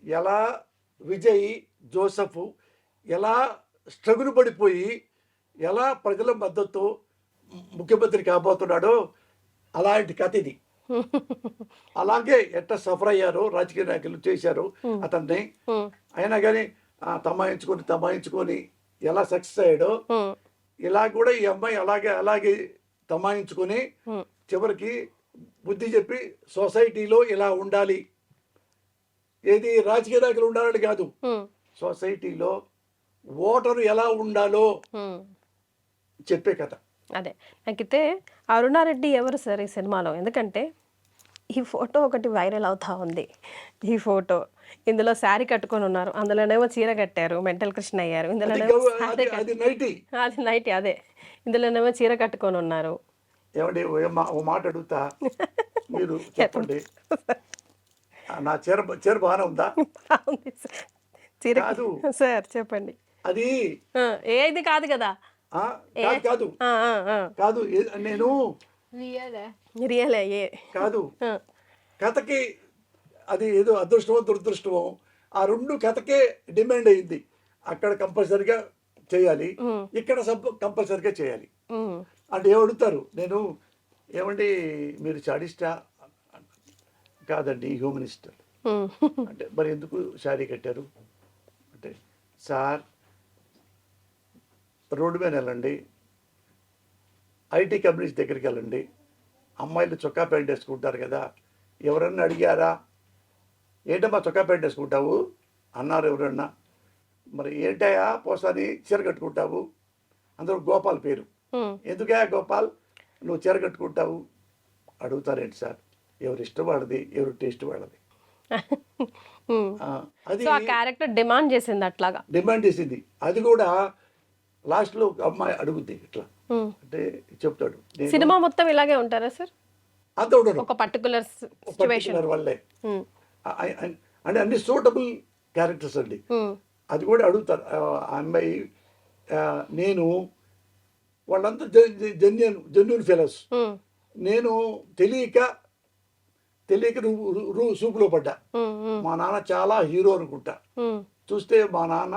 ఎలా విజయ్ జోసెఫ్ ఎలా స్ట్రగుల్ పడిపోయి ఎలా ప్రజల మద్దతు ముఖ్యమంత్రి కాబోతున్నాడో అలాంటి కథ ఇది. అలాగే ఎట్లా సఫర్ అయ్యారో రాజకీయ నాయకులు చేశారు అతన్ని. అయినా కానీ తమాయించుకొని ఎలా సక్సెస్ అయ్యాడో, ఇలా కూడా ఈ అమ్మాయి అలాగే తమాయించుకొని చివరికి బుద్ధి చెప్పి సొసైటీలో ఇలా ఉండాలి, ఏది రాజకీయ నాయకులు ఉండాలని కాదు, సొసైటీలో ఓటరు ఎలా ఉండాలో చెప్పే కథ. అదే నాకైతే అరుణారెడ్డి ఎవరు సార్ ఈ సినిమాలో? ఎందుకంటే ఈ ఫోటో ఒకటి వైరల్ అవుతా ఉంది. ఈ ఫోటో ఇందులో శారీ కట్టుకొని ఉన్నారు, అందులోనేమో చీర కట్టారు, మెంటల్ కృష్ణ అయ్యారు. ఇందులోనేమో అది నైటీ. అదే ఇందులోనేమో చీర కట్టుకొని ఉన్నారు. ఏమండి ఓ మాట అడుగుతా, మీరు చెప్పండి. నా చీర బాగానే ఉందా? చీర సార్ చెప్పండి. అది ఏది కాదు కదా. కాదు నేను రియలే కాదు, కథకి అది ఏదో అదృష్టమో దురదృష్టమో, ఆ 2 కథకే డిమాండ్ అయింది. అక్కడ కంపల్సరిగా చేయాలి, ఇక్కడ కంపల్సరిగా చేయాలి అంటే ఏమడుగుతారు. నేను ఏమండి మీరు చాడిస్టా? కాదండి హ్యూమనిస్ట్. అంటే మరి ఎందుకు శారీ కట్టారు అంటే, సార్ రోడ్డు మీద వెళ్ళండి, ఐటీ కంపెనీస్ దగ్గరికి వెళ్ళండి, అమ్మాయిలు చొక్కా ప్యాంట్ వేసుకుంటారు కదా, ఎవరన్నా అడిగారా ఏంటమ్మా చొక్కా ప్యాంట్ వేసుకుంటావు అన్నారు ఎవరన్నా, మరి ఏంటయ్యా పోసాని చీర కట్టుకుంటావు, అందరూ గోపాల్ పేరు, ఎందుకయ్యా గోపాల్ నువ్వు చీర కట్టుకుంటావు అడుగుతారేంటి సార్, ఎవరు ఇష్టం వాళ్ళది, ఎవరు టేస్ట్ వాళ్ళది. అది సో ఆ క్యారెక్టర్ డిమాండ్ చేసింది అట్లాగా. డిమాండ్ చేసింది. అది కూడా లాస్ట్లో ఒక అమ్మాయి అడుగుద్ది ఇట్లా అంటే చెప్తాడు, నేను సినిమా మొత్తం ఇలాగే ఉంటారా సార్? అంత ఉండడు, ఒక పర్టికులర్ సిచ్యువేషన్. పర్టికులర్ వల్లే అంటే అన్ని సూటబుల్ క్యారెక్టర్స్ అండి. అది కూడా అడుగుతారు ఆ అమ్మాయి. నేను వాళ్ళంతా జెన్యున్ ఫెలోస్, నేను తెలియక నువ్వు సూపులో పడ్డా. మా నాన్న చాలా హీరో అనుకుంటా, చూస్తే మా నాన్న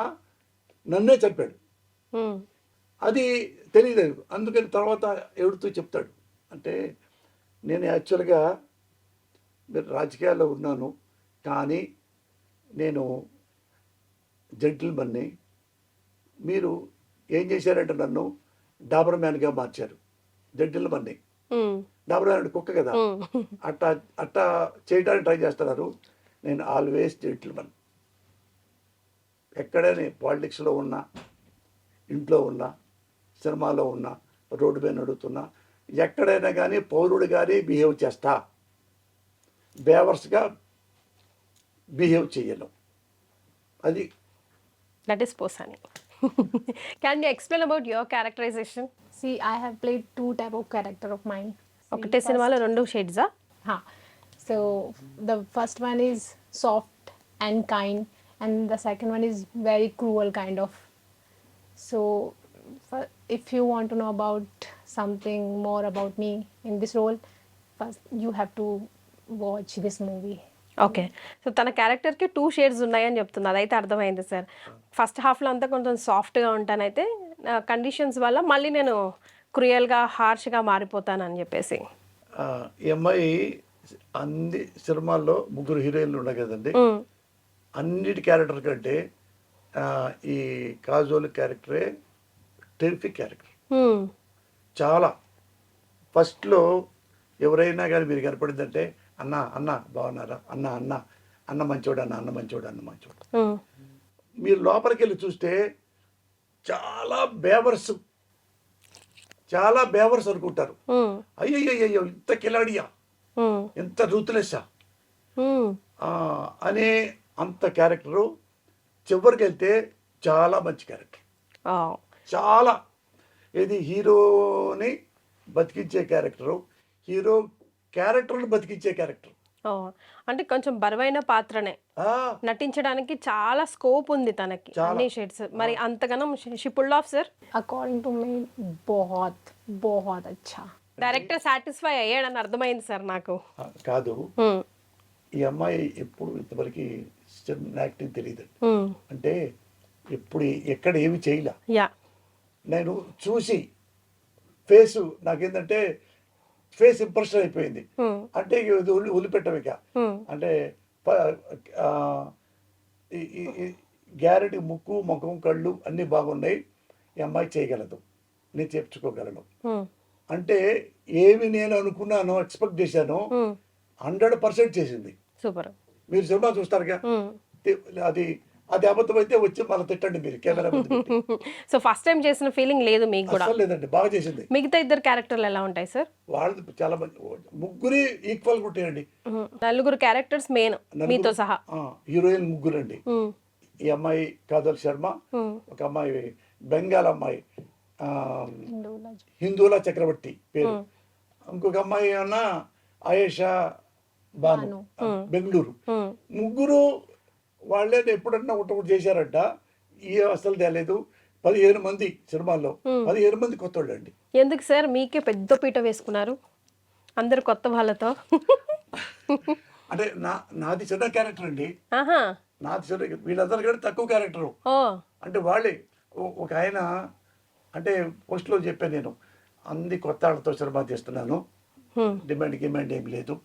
నన్నే చంపాడు. అది తెలియలేదు, అందుకని తర్వాత ఎవరితో చెప్తాడు అంటే, నేను యాక్చువల్గా మీరు రాజకీయాల్లో ఉన్నాను కానీ నేను జెంటిల్మన్ని, మీరు ఏం చేశారంటే నన్ను డాబర్ మ్యాన్గా మార్చారు. జెంటిల్మన్ని, డాబర్ మ్యాన్ కుక్క కదా, అట్టా చేయడానికి ట్రై చేస్తున్నారు. నేను ఆల్వేస్ జెంటిల్మన్. ఎక్కడైనా పాలిటిక్స్లో ఉన్నా, ఇంట్లో ఉన్నా, సినిమాలో ఉన్నా, రోడ్డు మీద నడుస్తున్నా, ఎక్కడైనా కానీ పౌరుడు కానీ బిహేవ్ చేస్తా, బేవర్స్గా బిహేవ్ చేయను. అది that is Posani. Can you explain about your characterization? See, I have played two type of character of mine. ఒకటే సినిమాలో రెండు షేడ్సా? So the first one is soft and kind, and the second one is very cruel kind of. So if you want to know about something more about me in this role, first you have to watch this movie. Okay. So తన క్యారెక్టర్కి 2 షేడ్స్ ఉన్నాయని చెప్తుంది, అదైతే అర్థమైంది సార్. ఫస్ట్ హాఫ్లో అంతా కొంచెం సాఫ్ట్గా ఉంటానైతే కండిషన్స్ వల్ల మళ్ళీ నేను క్రూయల్గా హార్ష్గా మారిపోతానని చెప్పేసి. ఈ అమ్మాయి అన్ని సినిమాల్లో 3 హీరోయిన్లు ఉన్నాయి కదండి, అన్నిటి క్యారెక్టర్ కంటే ఈ కాజోల్ క్యారెక్టరే టెరిఫిక్ క్యారెక్టర్. చాలా ఫస్ట్లో ఎవరైనా కానీ మీరు కనపడిందంటే, అన్న అన్న బాగున్నారా, అన్న అన్న అన్న మంచోడు, అన్న అన్న మంచోడు, అన్న మంచోడు. మీరు లోపలికి వెళ్ళి చూస్తే చాలా బేవర్స్ అనుకుంటారు. అయ్యయ్యో ఇంత కిలాడియా, ఎంత రూతులెస్సా అనే అంత క్యారెక్టరు. చివరికి వెళ్తే చాలా మంచి క్యారెక్టర్, చాలా ఇది హీరోని బతికించే క్యారెక్టరు, హీరో క్యారెక్టర్ని బతికించే క్యారెక్టర్. అంటే కొంచెం బరువైన పాత్రనే నటించడానికి చాలా స్కోప్ ఉంది తనకి, అన్ని షేడ్స్. మరి అంతగానం she pulled off sir? According to me, बहुत अच्छा. డైరెక్టర్ సాటిస్ఫై అయ్యాడని అర్థమైంది సార్ నాకు. కాదు, ఈ అమ్మాయి ఎప్పుడు ఇంతవరకు యాక్టింగ్ తెలియదు అంటే, ఎప్పుడు ఎక్కడ ఏమి చేయలే. నేను చూసి ఫేస్ నాకేంటంటే ఫేస్ ఇంప్రెషన్ అయిపోయింది. అంటే వదిలిపెట్టం ఇక, అంటే గ్యారెంటీ ముక్కు ముఖం కళ్ళు అన్నీ బాగున్నాయి, ఈ అమ్మాయి చేయగలదు, నేను చేర్చుకోగలను అంటే ఏమి నేను అనుకున్నానో ఎక్స్పెక్ట్ చేశానో 100% చేసింది. సూపర్. మీరు సినిమా చూస్తారుగా, అది అది అబద్ధం అయితే వచ్చి మళ్ళీ తిట్టండి మీరు కెమెరా. సో ఫస్ట్ టైం చేసిన ఫీలింగ్ లేదు మీకు కూడా? లేదండి, బాగా చేసింది. మిగతా 2 క్యారెక్టర్లు ఎలా ఉంటాయి సార్? వాళ్ళు చాలా మంది, 3 ఈక్వల్ ఉంటాయండి. 4 క్యారెక్టర్స్ మెయిన్ మీతో సహా. హీరోయిన్ 3 అండి. ఈ అమ్మాయి కాజల్ శర్మ, ఒక అమ్మాయి బెంగాల్ అమ్మాయి హిందూలా చక్రవర్తి పేరు, ఇంకొక అమ్మాయి అన్న ఆయేషా బాను బెంగళూరు. 3 వాళ్ళే ఎప్పుడన్నా ఒకటి చేశారంట. ఈ అసలు తేలేదు. 15 మంది సినిమాల్లో 15 మంది కొత్త వాళ్ళు అండి. ఎందుకు సార్ మీకే పెద్ద పీట వేసుకున్నారు అందరు కొత్త వాళ్ళతో? అంటే నాది చిన్న క్యారెక్టర్ అండి, నాది చిన్న, వీళ్ళందరూ కూడా తక్కువ క్యారెక్టరు. అంటే వాళ్ళే ఒక ఆయన అంటే పోస్ట్లో చెప్పాను నేను, అన్ని కొత్త వాళ్ళతో సినిమా చేస్తున్నాను, డిమాండ్ ఏం లేదు,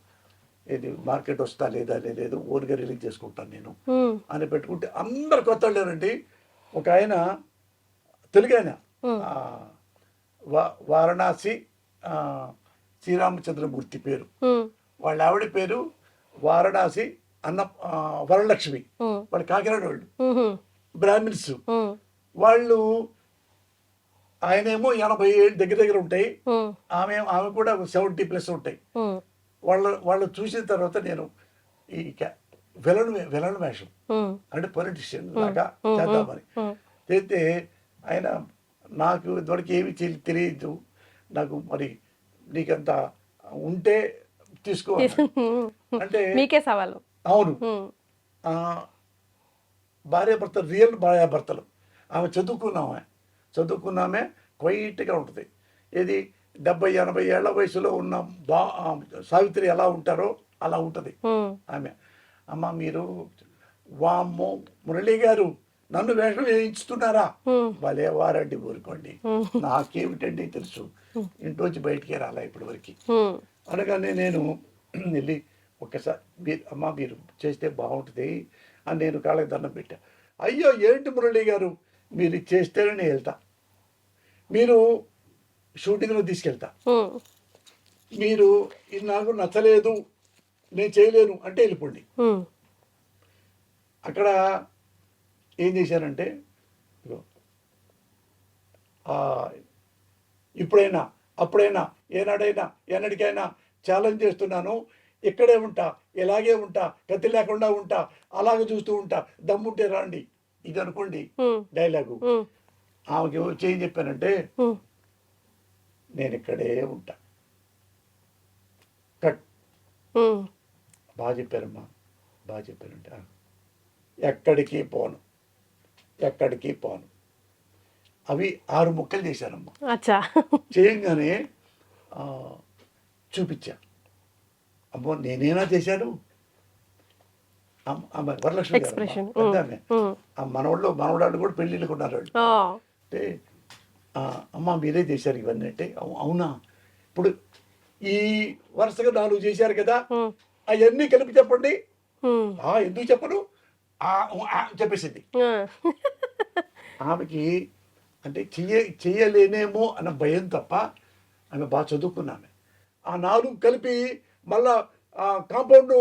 ఇది మార్కెట్ వస్తా లేదా లేదు ఓన్గా రిలీజ్ చేసుకుంటాను నేను ఉమ్, అని పెట్టుకుంటే అందరు కొత్త వాళ్ళేనండి. ఒక ఆయన తెలుగు ఆయన ఆ, వారణాసి ఆ, శ్రీరామచంద్రమూర్తి పేరు, ఉమ్, వాళ్ళ ఆవిడ పేరు వారణాసి వరలక్ష్మి, ఉమ్, వాళ్ళు కాకినాడ వాళ్ళు, ఉమ్, బ్రాహ్మిన్స్ ఉమ్, వాళ్ళు. ఆయనేమో 80 ఏళ్ళు దగ్గర దగ్గర ఉంటాయి, ఉమ్, ఆమె కూడా 70+ ఉంటాయి. ఉమ్, వాళ్ళు చూసిన తర్వాత నేను ఈ విలన్ వేషం ఉమ్, అంటే పొలిటీషియన్ లాగా చేద్దామని చేస్తే ఆయన నాకు ఇదివరకు ఏమి తెలియదు, నాకు మరి నీకంత ఉంటే తీసుకో అన్నాడు. అంటే మీకే సవాలు. అవును, ఉమ్, ఆ, భార్యాభర్తలు రియల్ భార్యాభర్తలు. ఆమె చదువుకున్నామే క్వైట్గా ఉంటుంది. ఏది 70-80 ఏళ్ల వయసులో ఉన్న సావిత్రి ఎలా ఉంటారో అలా ఉంటుంది ఉమ్, ఆమె. అమ్మ మీరు వామ్మో మురళి గారు నన్ను వేషం వేయించుతున్నారా, భలే వారండి ఊరుకోండి, నాకేమిటండి తెలుసు, ఇంట్లోంచి బయటికే రాలా ఇప్పటి వరకు. ఉమ్, అనగానే నేను వెళ్ళి ఒక్కసారి మీరు చేస్తే బాగుంటుంది అని నేను కాళ్ళకి దండం పెట్టా. అయ్యో ఏంటి మురళి గారు మీరు ఇది చేస్తేనే నేను వెళ్తా, మీరు షూటింగ్లో తీసుకెళ్తా, ఉమ్, మీరు ఇది నాకు నచ్చలేదు నేను చేయలేను అంటే వెళ్ళిపోండి. ఉమ్, అక్కడ ఏం చేశానంటే ఇదిగో, ఇప్పుడైనా అప్పుడైనా ఏనాడైనా ఎన్నటికైనా ఛాలెంజ్ చేస్తున్నాను, ఇక్కడే ఉంటా, ఇలాగే ఉంటా, కత్తి లేకుండా ఉంటా, అలాగే చూస్తూ ఉంటా, దమ్ముంటే రాండి, ఇది అనుకోండి ఉమ్, డైలాగు. ఉమ్, ఆమెకి వచ్చి ఏం చెప్పానంటే ఉమ్, నేను ఇక్కడే ఉంటా, కట్. ఉమ్, బాగా చెప్పారమ్మా, బాగా చెప్పారంటే ఎక్కడికి పోను. అవి 6 ముక్కలు చేశానమ్మా. అచ్చా. చేయంగానే చూపించా, అమ్మో నేనేనా చేశాను, ఆమె వరలక్ష్మి గారు Expression. పెద్ద ఆమె. ఆ మనవడాళ్ళు కూడా పెళ్ళిళ్ళకు ఉన్నారు వాళ్ళు. ఓ, అంటే అమ్మ మీరే చేశారు ఇవన్నీ అంటే అవునా, ఇప్పుడు ఈ వరుసగా 4 చేశారు కదా, ఉమ్, అవన్నీ కలిపి చెప్పండి. ఉమ్, ఎందుకు చెప్పను చెప్పేసింది. ఉమ్, ఆమెకి అంటే చెయ్యలేనేమో అన్న భయం తప్ప ఆమె బాగా చదువుకున్నామే. ఆ 4 కలిపి మళ్ళా కాంపౌండ్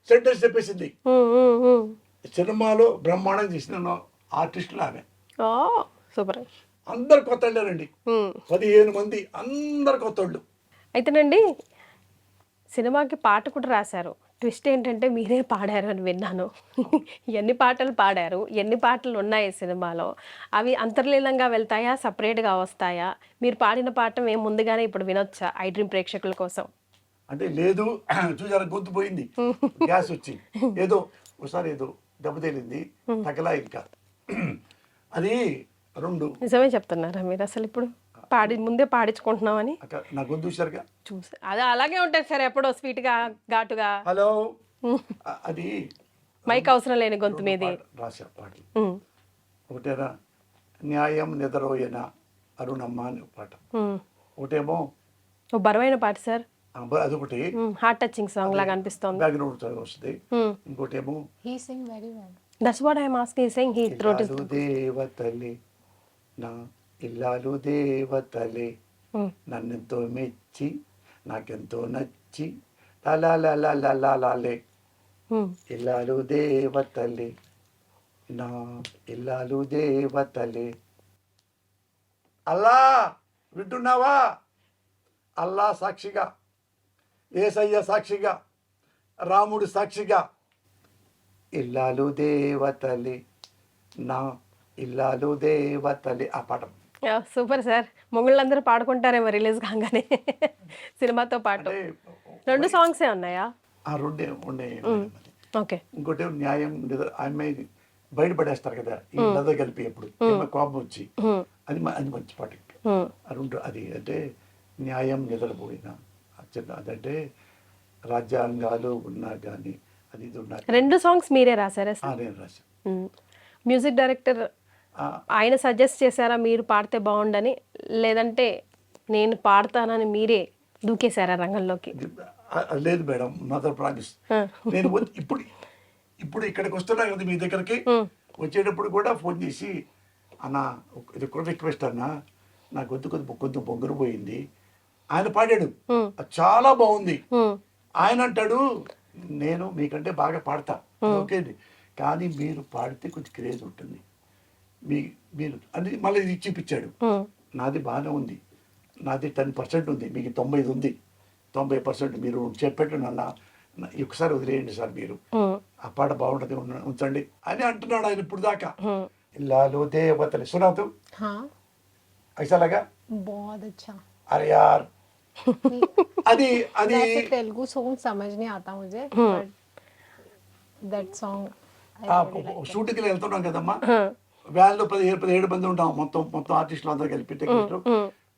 సెంటెన్స్ చెప్పేసింది. ఉమ్, ఉమ్, ఉమ్. సినిమాలో బ్రహ్మాండం చేసిన ఆర్టిస్టులు ఆమె. ఓ, సూపర్. అందరు కొత్త వాళ్ళేనండి, ఉమ్. 15 మంది అందరు కొత్త వాళ్ళు. అయితేనండి సినిమాకి పాట కూడా రాశారు. ట్విస్ట్ ఏంటంటే మీరే పాడారు అని విన్నాను. ఎన్ని పాటలు పాడారు, ఎన్ని పాటలు ఉన్నాయి సినిమాలో, అవి అంతర్లీనంగా వెళ్తాయా, సపరేట్గా వస్తాయా? మీరు పాడిన పాట మేము ముందుగానే ఇప్పుడు వినొచ్చా ఐ డ్రీమ్ ప్రేక్షకుల కోసం? అంటే లేదు చూసారా గొంతు పోయింది, గ్యాస్ వచ్చి ఏదో ఒకసారి ఏదో దెబ్బతేలింది తగలా ఇంకా. అది 2 నిజమే చెప్తున్నారా మీరు అసలు ఇప్పుడు ముందే పాడించుకుంటున్నామని? నా గొంతు చూసారుగా, చూసి అది అలాగే ఉంటుంది సార్, ఎప్పుడో స్వీట్గా ఘాటుగా. హలో అది మైక్ అవసరం లేని గొంతు మీది. రాశా పాటలు. ఉమ్, ఒకటేనా న్యాయం నిద్రోయన అరుణమ్మ అని పాట, ఒకటేమో ఓ బరువైన పాట సార్, అదొకటి హార్ట్ టచింగ్ సాంగ్ లాగా అనిపిస్తోంది. బ్యాక్గ్రౌండ్ వస్తుంది. ఇంకోటేమో He sing very well. That's what I'm asking, saying he throat is. ఇల్లాలు దేవతలే నా ఇల్లాలు దేవతలే నన్నెంతో మెచ్చి నాకెంతో నచ్చి లాలే ఇల్లాలు దేవతలే నా ఇల్లాలు దేవతలే. అల్లా వింటున్నావా? అల్లా సాక్షిగా, యేసయ్య సాక్షిగా, రాముడు సాక్షిగా, ఇల్లాలు దేవతలే నా ఇల్లాలు దేవతలే. ఆ పాట సూపర్ సార్. మొగుళ్ళందరూ పాడుకుంటారేమో రిలీజ్ కాగానే సినిమాతో పాటు. 2 సాంగ్సే ఉన్నాయా? ఆ 2 ఉన్నాయి. ఓకే. ఇంకోటి న్యాయం అమ్మాయి బయటపడేస్తారు కదా ఈ నద కలిపి ఎప్పుడు కోపం వచ్చి, అది మంచి పాట. ఆ 2 అది అంటే న్యాయం నిద్రపోయిన అదంటే రాజ్యాంగాలు ఉన్నా కానీ అది ఇది ఉన్నా. 2 సాంగ్స్ మీరే రాశారా సార్? నేను రాశాను. మ్యూజిక్ డైరెక్టర్ ఆయన సజెస్ట్ చేశారా మీరు పాడితే బాగుండని, లేదంటే నేను పాడతానని మీరే దూకేశారా రంగంలోకి? అది లేదు మేడం, నాతో ప్రామిస్. నేను ఇప్పుడు ఇక్కడికి వస్తున్నా కదా మీ దగ్గరికి, వచ్చేటప్పుడు కూడా ఫోన్ చేసి, అన్న ఇది కూడా రిక్వెస్ట్ అన్న, నా కొంచెం పొంగురు పోయింది. ఆయన పాడాడు, అది చాలా బాగుంది. ఆయన అంటాడు, నేను మీకంటే బాగా పాడతా, ఓకే, కానీ మీరు పాడితే కొంచెం క్రేజ్ ఉంటుంది, మీరు అని మళ్ళీ ఇది చూపించాడు. నాది బాగానే ఉంది, నాది 10% ఉంది, మీకు 90 ఉంది. 90% మీరు చెప్పేట్టు నన్న ఒకసారి వదిలేయండి సార్, మీరు ఆ పాట బాగుంటుంది, ఉంచండి అని అంటున్నాడు ఆయన ఇప్పుడు దాకా. లాలో దేవతలే సునాతు हाँ ఐసా లగా, बहुत अच्छा. అరే యార్ అది అది वैसे तेलुगु सॉन्ग समझ नहीं आता मुझे, but that song I really like. షూటింగ్కి వెళ్తున్నాం కదమ్మా, వ్యాన్లో 17 మంది ఉంటాం, మొత్తం ఆర్టిస్టులు అందరూ కలిపి టెక్నీషియన్లు.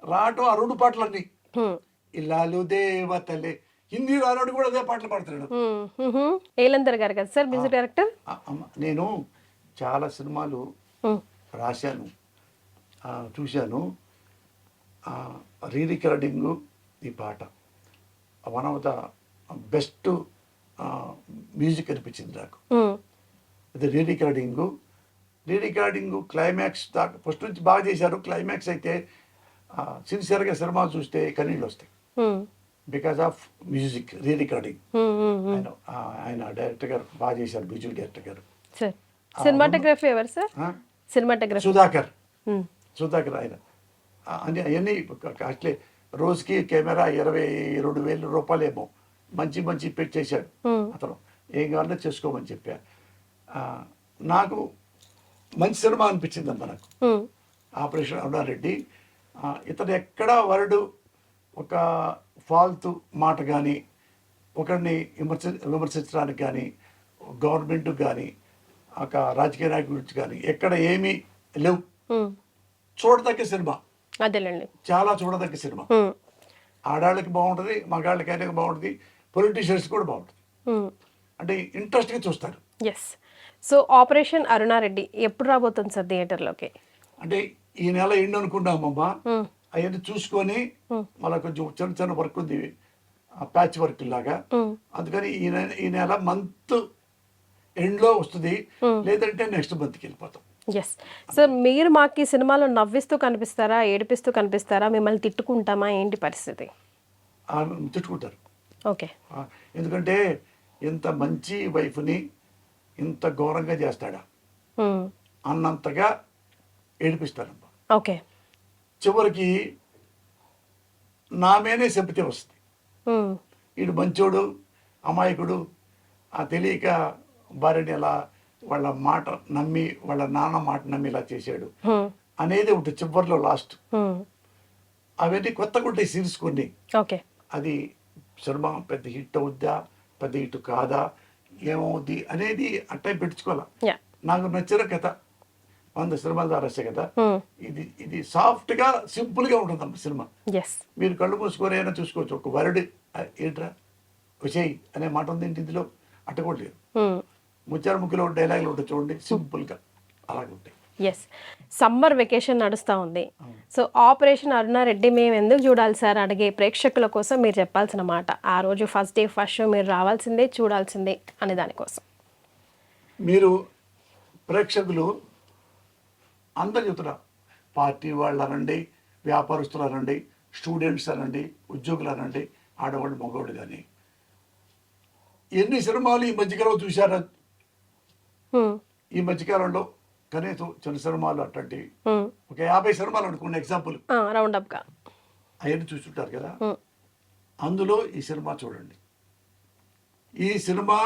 రావటం ఆ 2 పాటలన్నీ ఇల్లాలు దేవతలే, హిందీ రానాడు కూడా అదే పాటలు పాడుతున్నాడు. ఏలందర్ గారు కదా సార్ మ్యూజిక్ డైరెక్టర్. నేను చాలా సినిమాలు రాశాను, చూశాను. రీ రికార్డింగ్ ఈ పాట one of the best music అనిపించింది నాకు. అది రీ రికార్డింగ్ క్లైమాక్స్ దాకా ఫస్ట్ నుంచి బాగా చేశారు. క్లైమాక్స్ అయితే సిన్సియర్గా సినిమాలు చూస్తే కన్నీళ్ళు వస్తాయి, because of music re recording. ఆయన డైరెక్టర్ గారు బాగా చేశారు, మ్యూజిక్ డైరెక్టర్ గారు. సార్ సినిమాటోగ్రఫీ ఎవరు సార్? సినిమాటోగ్రఫీ సుధాకర్ ఆయన అని అవన్నీ కాస్ట్లీ. రోజుకి కెమెరా 22,000 రూపాయలేమో మంచి పెట్టి చేశాడు అతను. ఏం కావాలో చేసుకోమని చెప్పా. నాకు మంచి సినిమా అనిపించిందమ్మా నాకు ఆపరేషన్ అరుణారెడ్డి. ఇతను ఎక్కడా వరడు ఒక ఫాల్తు మాట కానీ, ఒకరిని విమర్శించడానికి కానీ, గవర్నమెంట్ కానీ, ఒక రాజకీయ నాయకుడి గురించి కానీ ఎక్కడ ఏమీ లేవు. చూడదగ్గ సినిమా, అదేలేండి, చాలా చూడదగ్గ సినిమా. ఆడాళ్ళకి బాగుంటుంది, మగాళ్ళకి అయినా బాగుంటుంది, పొలిటీషియన్స్ కూడా బాగుంటుంది. అంటే ఇంట్రెస్ట్గా చూస్తారు. ఎస్. సో ఆపరేషన్ అరుణారెడ్డి ఎప్పుడు రాబోతుంది సార్ థియేటర్లోకి? అంటే ఈ నెల ఎండ్ అనుకున్నామమ్మా. అవన్నీ చూసుకొని మళ్ళీ కొంచెం చిన్న వర్క్ ఉంది, ప్యాచ్ వర్క్ లాగా. అందుకని ఈ నెల మంత్ ఎండ్లో వస్తుంది, లేదంటే నెక్స్ట్ మంత్కి వెళ్ళిపోతాం. ఎస్ సార్, మీరు మాకు ఈ సినిమాలో నవ్విస్తూ కనిపిస్తారా, ఏడిపిస్తూ కనిపిస్తారా, మిమ్మల్ని తిట్టుకుంటామా, ఏంటి పరిస్థితి? తిట్టుకుంటారు. ఓకే. ఎందుకంటే ఇంత మంచి వైఫ్ని ఇంత ఘోరంగా చేస్తాడా అన్నంతగా ఏడిపిస్తారమ్మా. ఓకే. చివరికి నా మీదే చెబితే వస్తుంది, వీడు మంచోడు అమాయకుడు, తెలియక భార్యని ఎలా వాళ్ళ మాట నమ్మి, వాళ్ళ నాన్న మాట నమ్మి ఇలా చేశాడు అనేది ఉంటుంది చివరిలో లాస్ట్. అవన్నీ కొత్తగా ఉంటాయి సీన్స్ కొన్ని. ఓకే. అది సినిమా పెద్ద హిట్ అవుద్దా, పెద్ద హిట్ కాదా, ఏమవుద్ది అనేది అట్టే పెట్టుకోవాలా. నాకు నచ్చిన కథ 100 సినిమాల ద్వారా వచ్చే కదా, ఇది సాఫ్ట్ గా సింపుల్ గా ఉంటుందమ్మా సినిమా. మీరు కళ్ళు మూసుకొని అయినా చూసుకోవచ్చు. ఒక వరడ్ ఏంట్రా విషయ్ అనే మాట ఉంది ఇందులో, అట్టకూడలేదు. ముచ్చారు ముఖ్యలో డైలాగులు ఉంటాయి చూడండి, సింపుల్ గా అలాగే ఉంటాయి. ఎస్. సమ్మర్ వెకేషన్ నడుస్తూ ఉంది. సో ఆపరేషన్ అరుణారెడ్డి మేము ఎందుకు చూడాలి సార్ అడిగే ప్రేక్షకుల కోసం మీరు చెప్పాల్సిన మాట, ఆ రోజు ఫస్ట్ డే ఫస్ట్ షో మీరు రావాల్సిందే, చూడాల్సిందే అనే దానికోసం. మీరు ప్రేక్షకులు అందరు చెప్తున్నారు, పార్టీ వాళ్ళు అనండి, వ్యాపారస్తులు అనండి, స్టూడెంట్స్ అనండి, ఉద్యోగులు అనండి, ఆడవాళ్ళు మగవాళ్ళు కానీ, ఎన్ని సినిమాలు ఈ మధ్యకాలంలో చూశారా? ఈ మధ్యకాలంలో కనీసం చిన్న సినిమాలు అట్లాంటి ఒక 50 సినిమాలు అనుకోండి ఎగ్జాంపుల్, రౌండ్ అప్ గా అవన్నీ చూస్తుంటారు కదా. అందులో ఈ సినిమా చూడండి. ఈ సినిమా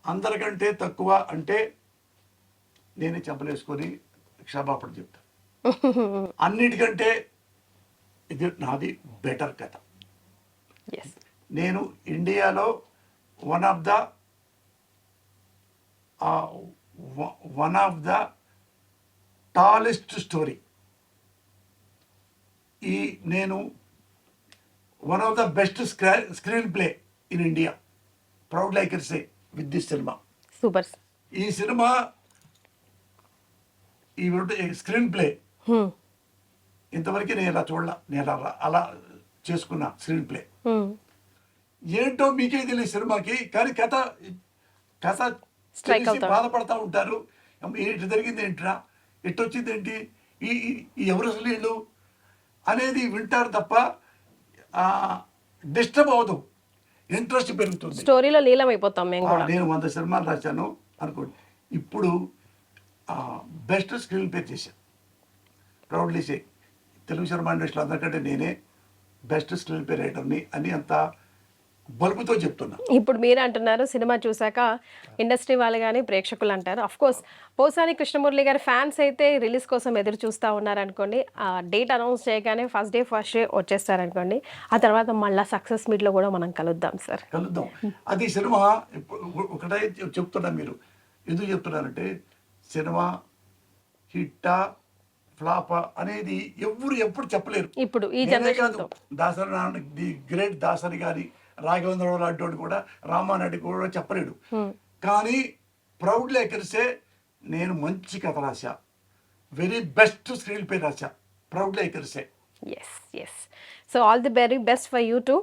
అందరికంటే తక్కువ అంటే నేనే చెంపలేసుకొని క్షమాపణ చెప్తా. అన్నిటికంటే ఇది నాది బెటర్ కథ. నేను ఇండియాలో one of the tallest story, నేను one of the best screenplay in India, proud like say with this cinema. Super. ఈ సినిమా ఈ స్క్రీన్ ప్లే ఇంతవరకు నేను ఇలా చూడాల, నేను అలా చేసుకున్నా స్క్రీన్ ప్లే. ఏంటో మీకే తెలియదు సినిమాకి, కానీ కథ Strike తెలిసి అవుతా. బాధపడతా ఉంటారు. అమ్మ, ఏంటి జరిగింది ఏంట్రా, ఎట్టొచ్చింది ఏంటి, ఈ ఎవరు అసలు వీళ్ళు అనేది వింటారు తప్ప డిస్టర్బ్ అవ్వదు, ఇంట్రెస్ట్ పెరుగుతుంది. స్టోరీలో లీలమైపోతాం మేము కూడా. నేను 100 సినిమాలు రాశాను అనుకోండి, ఇప్పుడు బెస్ట్ స్క్రీన్ ప్లే చేశాను. ప్రౌడ్లీ సే, తెలుగు సినిమా ఇండస్ట్రీలో అందరికంటే నేనే బెస్ట్ స్క్రీన్ ప్లే రైటర్ని అని అంత బలుపుతో చెప్తున్నా. ఇప్పుడు మీరు అంటున్నారు సినిమా చూసాక ఇండస్ట్రీ వాళ్ళు కానీ ప్రేక్షకులు అంటారు. అఫ్ కోర్స్ పోసాని కృష్ణమురళి గారి ఫ్యాన్స్ అయితే రిలీజ్ కోసం ఎదురు చూస్తూ ఉన్నారనుకోండి. ఆ డేట్ అనౌన్స్ చేయగానే ఫస్ట్ డే వచ్చేస్తారనుకోండి. ఆ తర్వాత మళ్ళీ సక్సెస్ మీట్లో కూడా మనం కలుద్దాం సార్. కలుద్దాం. అది సినిమా ఒకటే చెప్తున్నా, మీరు ఎందుకు చెప్తున్నారంటే సినిమా హిట్టా ఫ్లాపా అనేది ఎప్పుడు చెప్పలేరు. ఇప్పుడు ఈ నేనే జనరేషన్ కాదు, దాసరి నారాయణ, ది గ్రేట్ దాసరి గారి, రాఘవేంద్రరావు లాంటి కూడా, రామానాయుడు కూడా చెప్పలేడు. కానీ ప్రౌడ్లీ ఎకరిసే నేను మంచి కథ రాశా, వెరీ బెస్ట్ స్క్రీన్ ప్లే రాశా, ప్రౌడ్లీ ఎకరిసే. Yes. So all the very best for you too.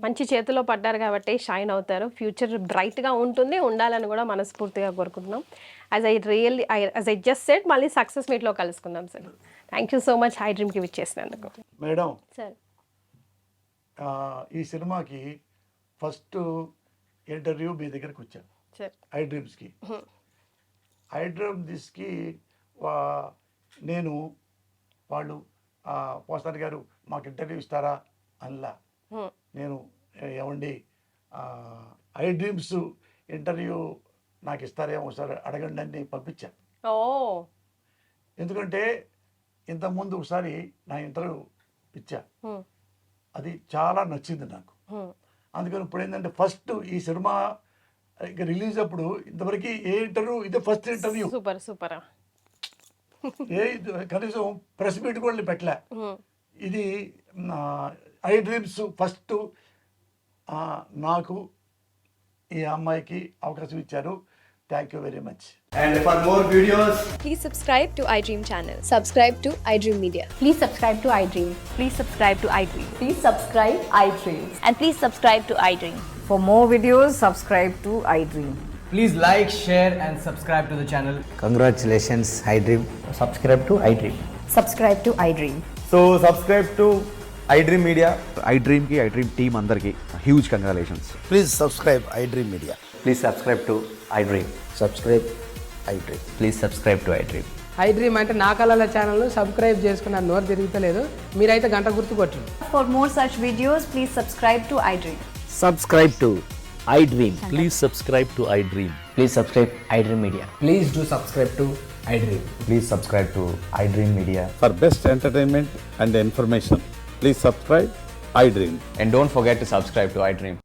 మంచి చేతిలో పడ్డారు కాబట్టి షైన్ అవుతారు. ఫ్యూచర్ బ్రైట్గా ఉండాలని కూడా మనస్ఫూర్తిగా కోరుకుంటున్నాం. యాజ్ ఐ జస్ట్ సెడ్, మళ్ళీ సక్సెస్ మీట్లో కలుసుకుందాం sir. Thank you so much I డ్రీమ్కి విచ్చేసినందుకు. మేడం, సార్ ఈ సినిమాకి ఫస్ట్ ఇంటర్వ్యూ మీ దగ్గరికి వచ్చాను, సార్ ఐ డ్రీమ్స్కి. ఐ డ్రీమ్స్కి నేను వాళ్ళు పోసాని గారు మాకు ఇంటర్వ్యూ ఇస్తారా అనిలా. నేను ఏమండి ఐ డ్రీమ్స్ ఇంటర్వ్యూ నాకు ఇస్తారేమో ఒకసారి అడగండి అని పంపించాను. ఓ ఎందుకంటే ఇంతకుముందు ఒకసారి నా ఇంటర్వ్యూ ఇచ్చా, అది చాలా నచ్చింది నాకు. అందుకని ఇప్పుడు ఏంటంటే ఫస్ట్ ఈ సినిమా రిలీజ్ అప్పుడు ఇంతవరకు ఏ ఇంటర్వ్యూ, ఇదే ఫస్ట్ ఇంటర్వ్యూ. సూపర్. కనీసం ప్రెస్ మీట్ కూడా పెట్టలే. ఇది ఐ డ్రీమ్స్ ఫస్ట్ నాకు ఈ అమ్మాయికి అవకాశం ఇచ్చారు. Thank you very much. And for more videos, Please subscribe to iDream channel. Subscribe to iDream Media. Please subscribe to iDream. Please subscribe to iDream. Please subscribe iDream. And please subscribe to iDream. For more videos, subscribe to iDream. please like, share and subscribe to the channel. Congratulations, iDream. Subscribe to iDream. Subscribe to iDream. So subscribe to iDream Media. iDream ki iDream team andarki huge congratulations. Please subscribe iDream Media. Please subscribe to iDream. Subscribe iDream. Please subscribe to iDream. iDream అంటే నా కళల ఛానల్ను సబ్స్క్రైబ్ చేసుకున్న నోరు తిరుగుతలేదు, మీరైతే గంట గుర్తు కొట్టండి. For more such videos, please subscribe to iDream. Subscribe to iDream. Please subscribe to iDream. Please subscribe iDream Media. Please do subscribe to iDream. Please subscribe to iDream Media. For best entertainment and information, please subscribe iDream. And don't forget to subscribe to iDream.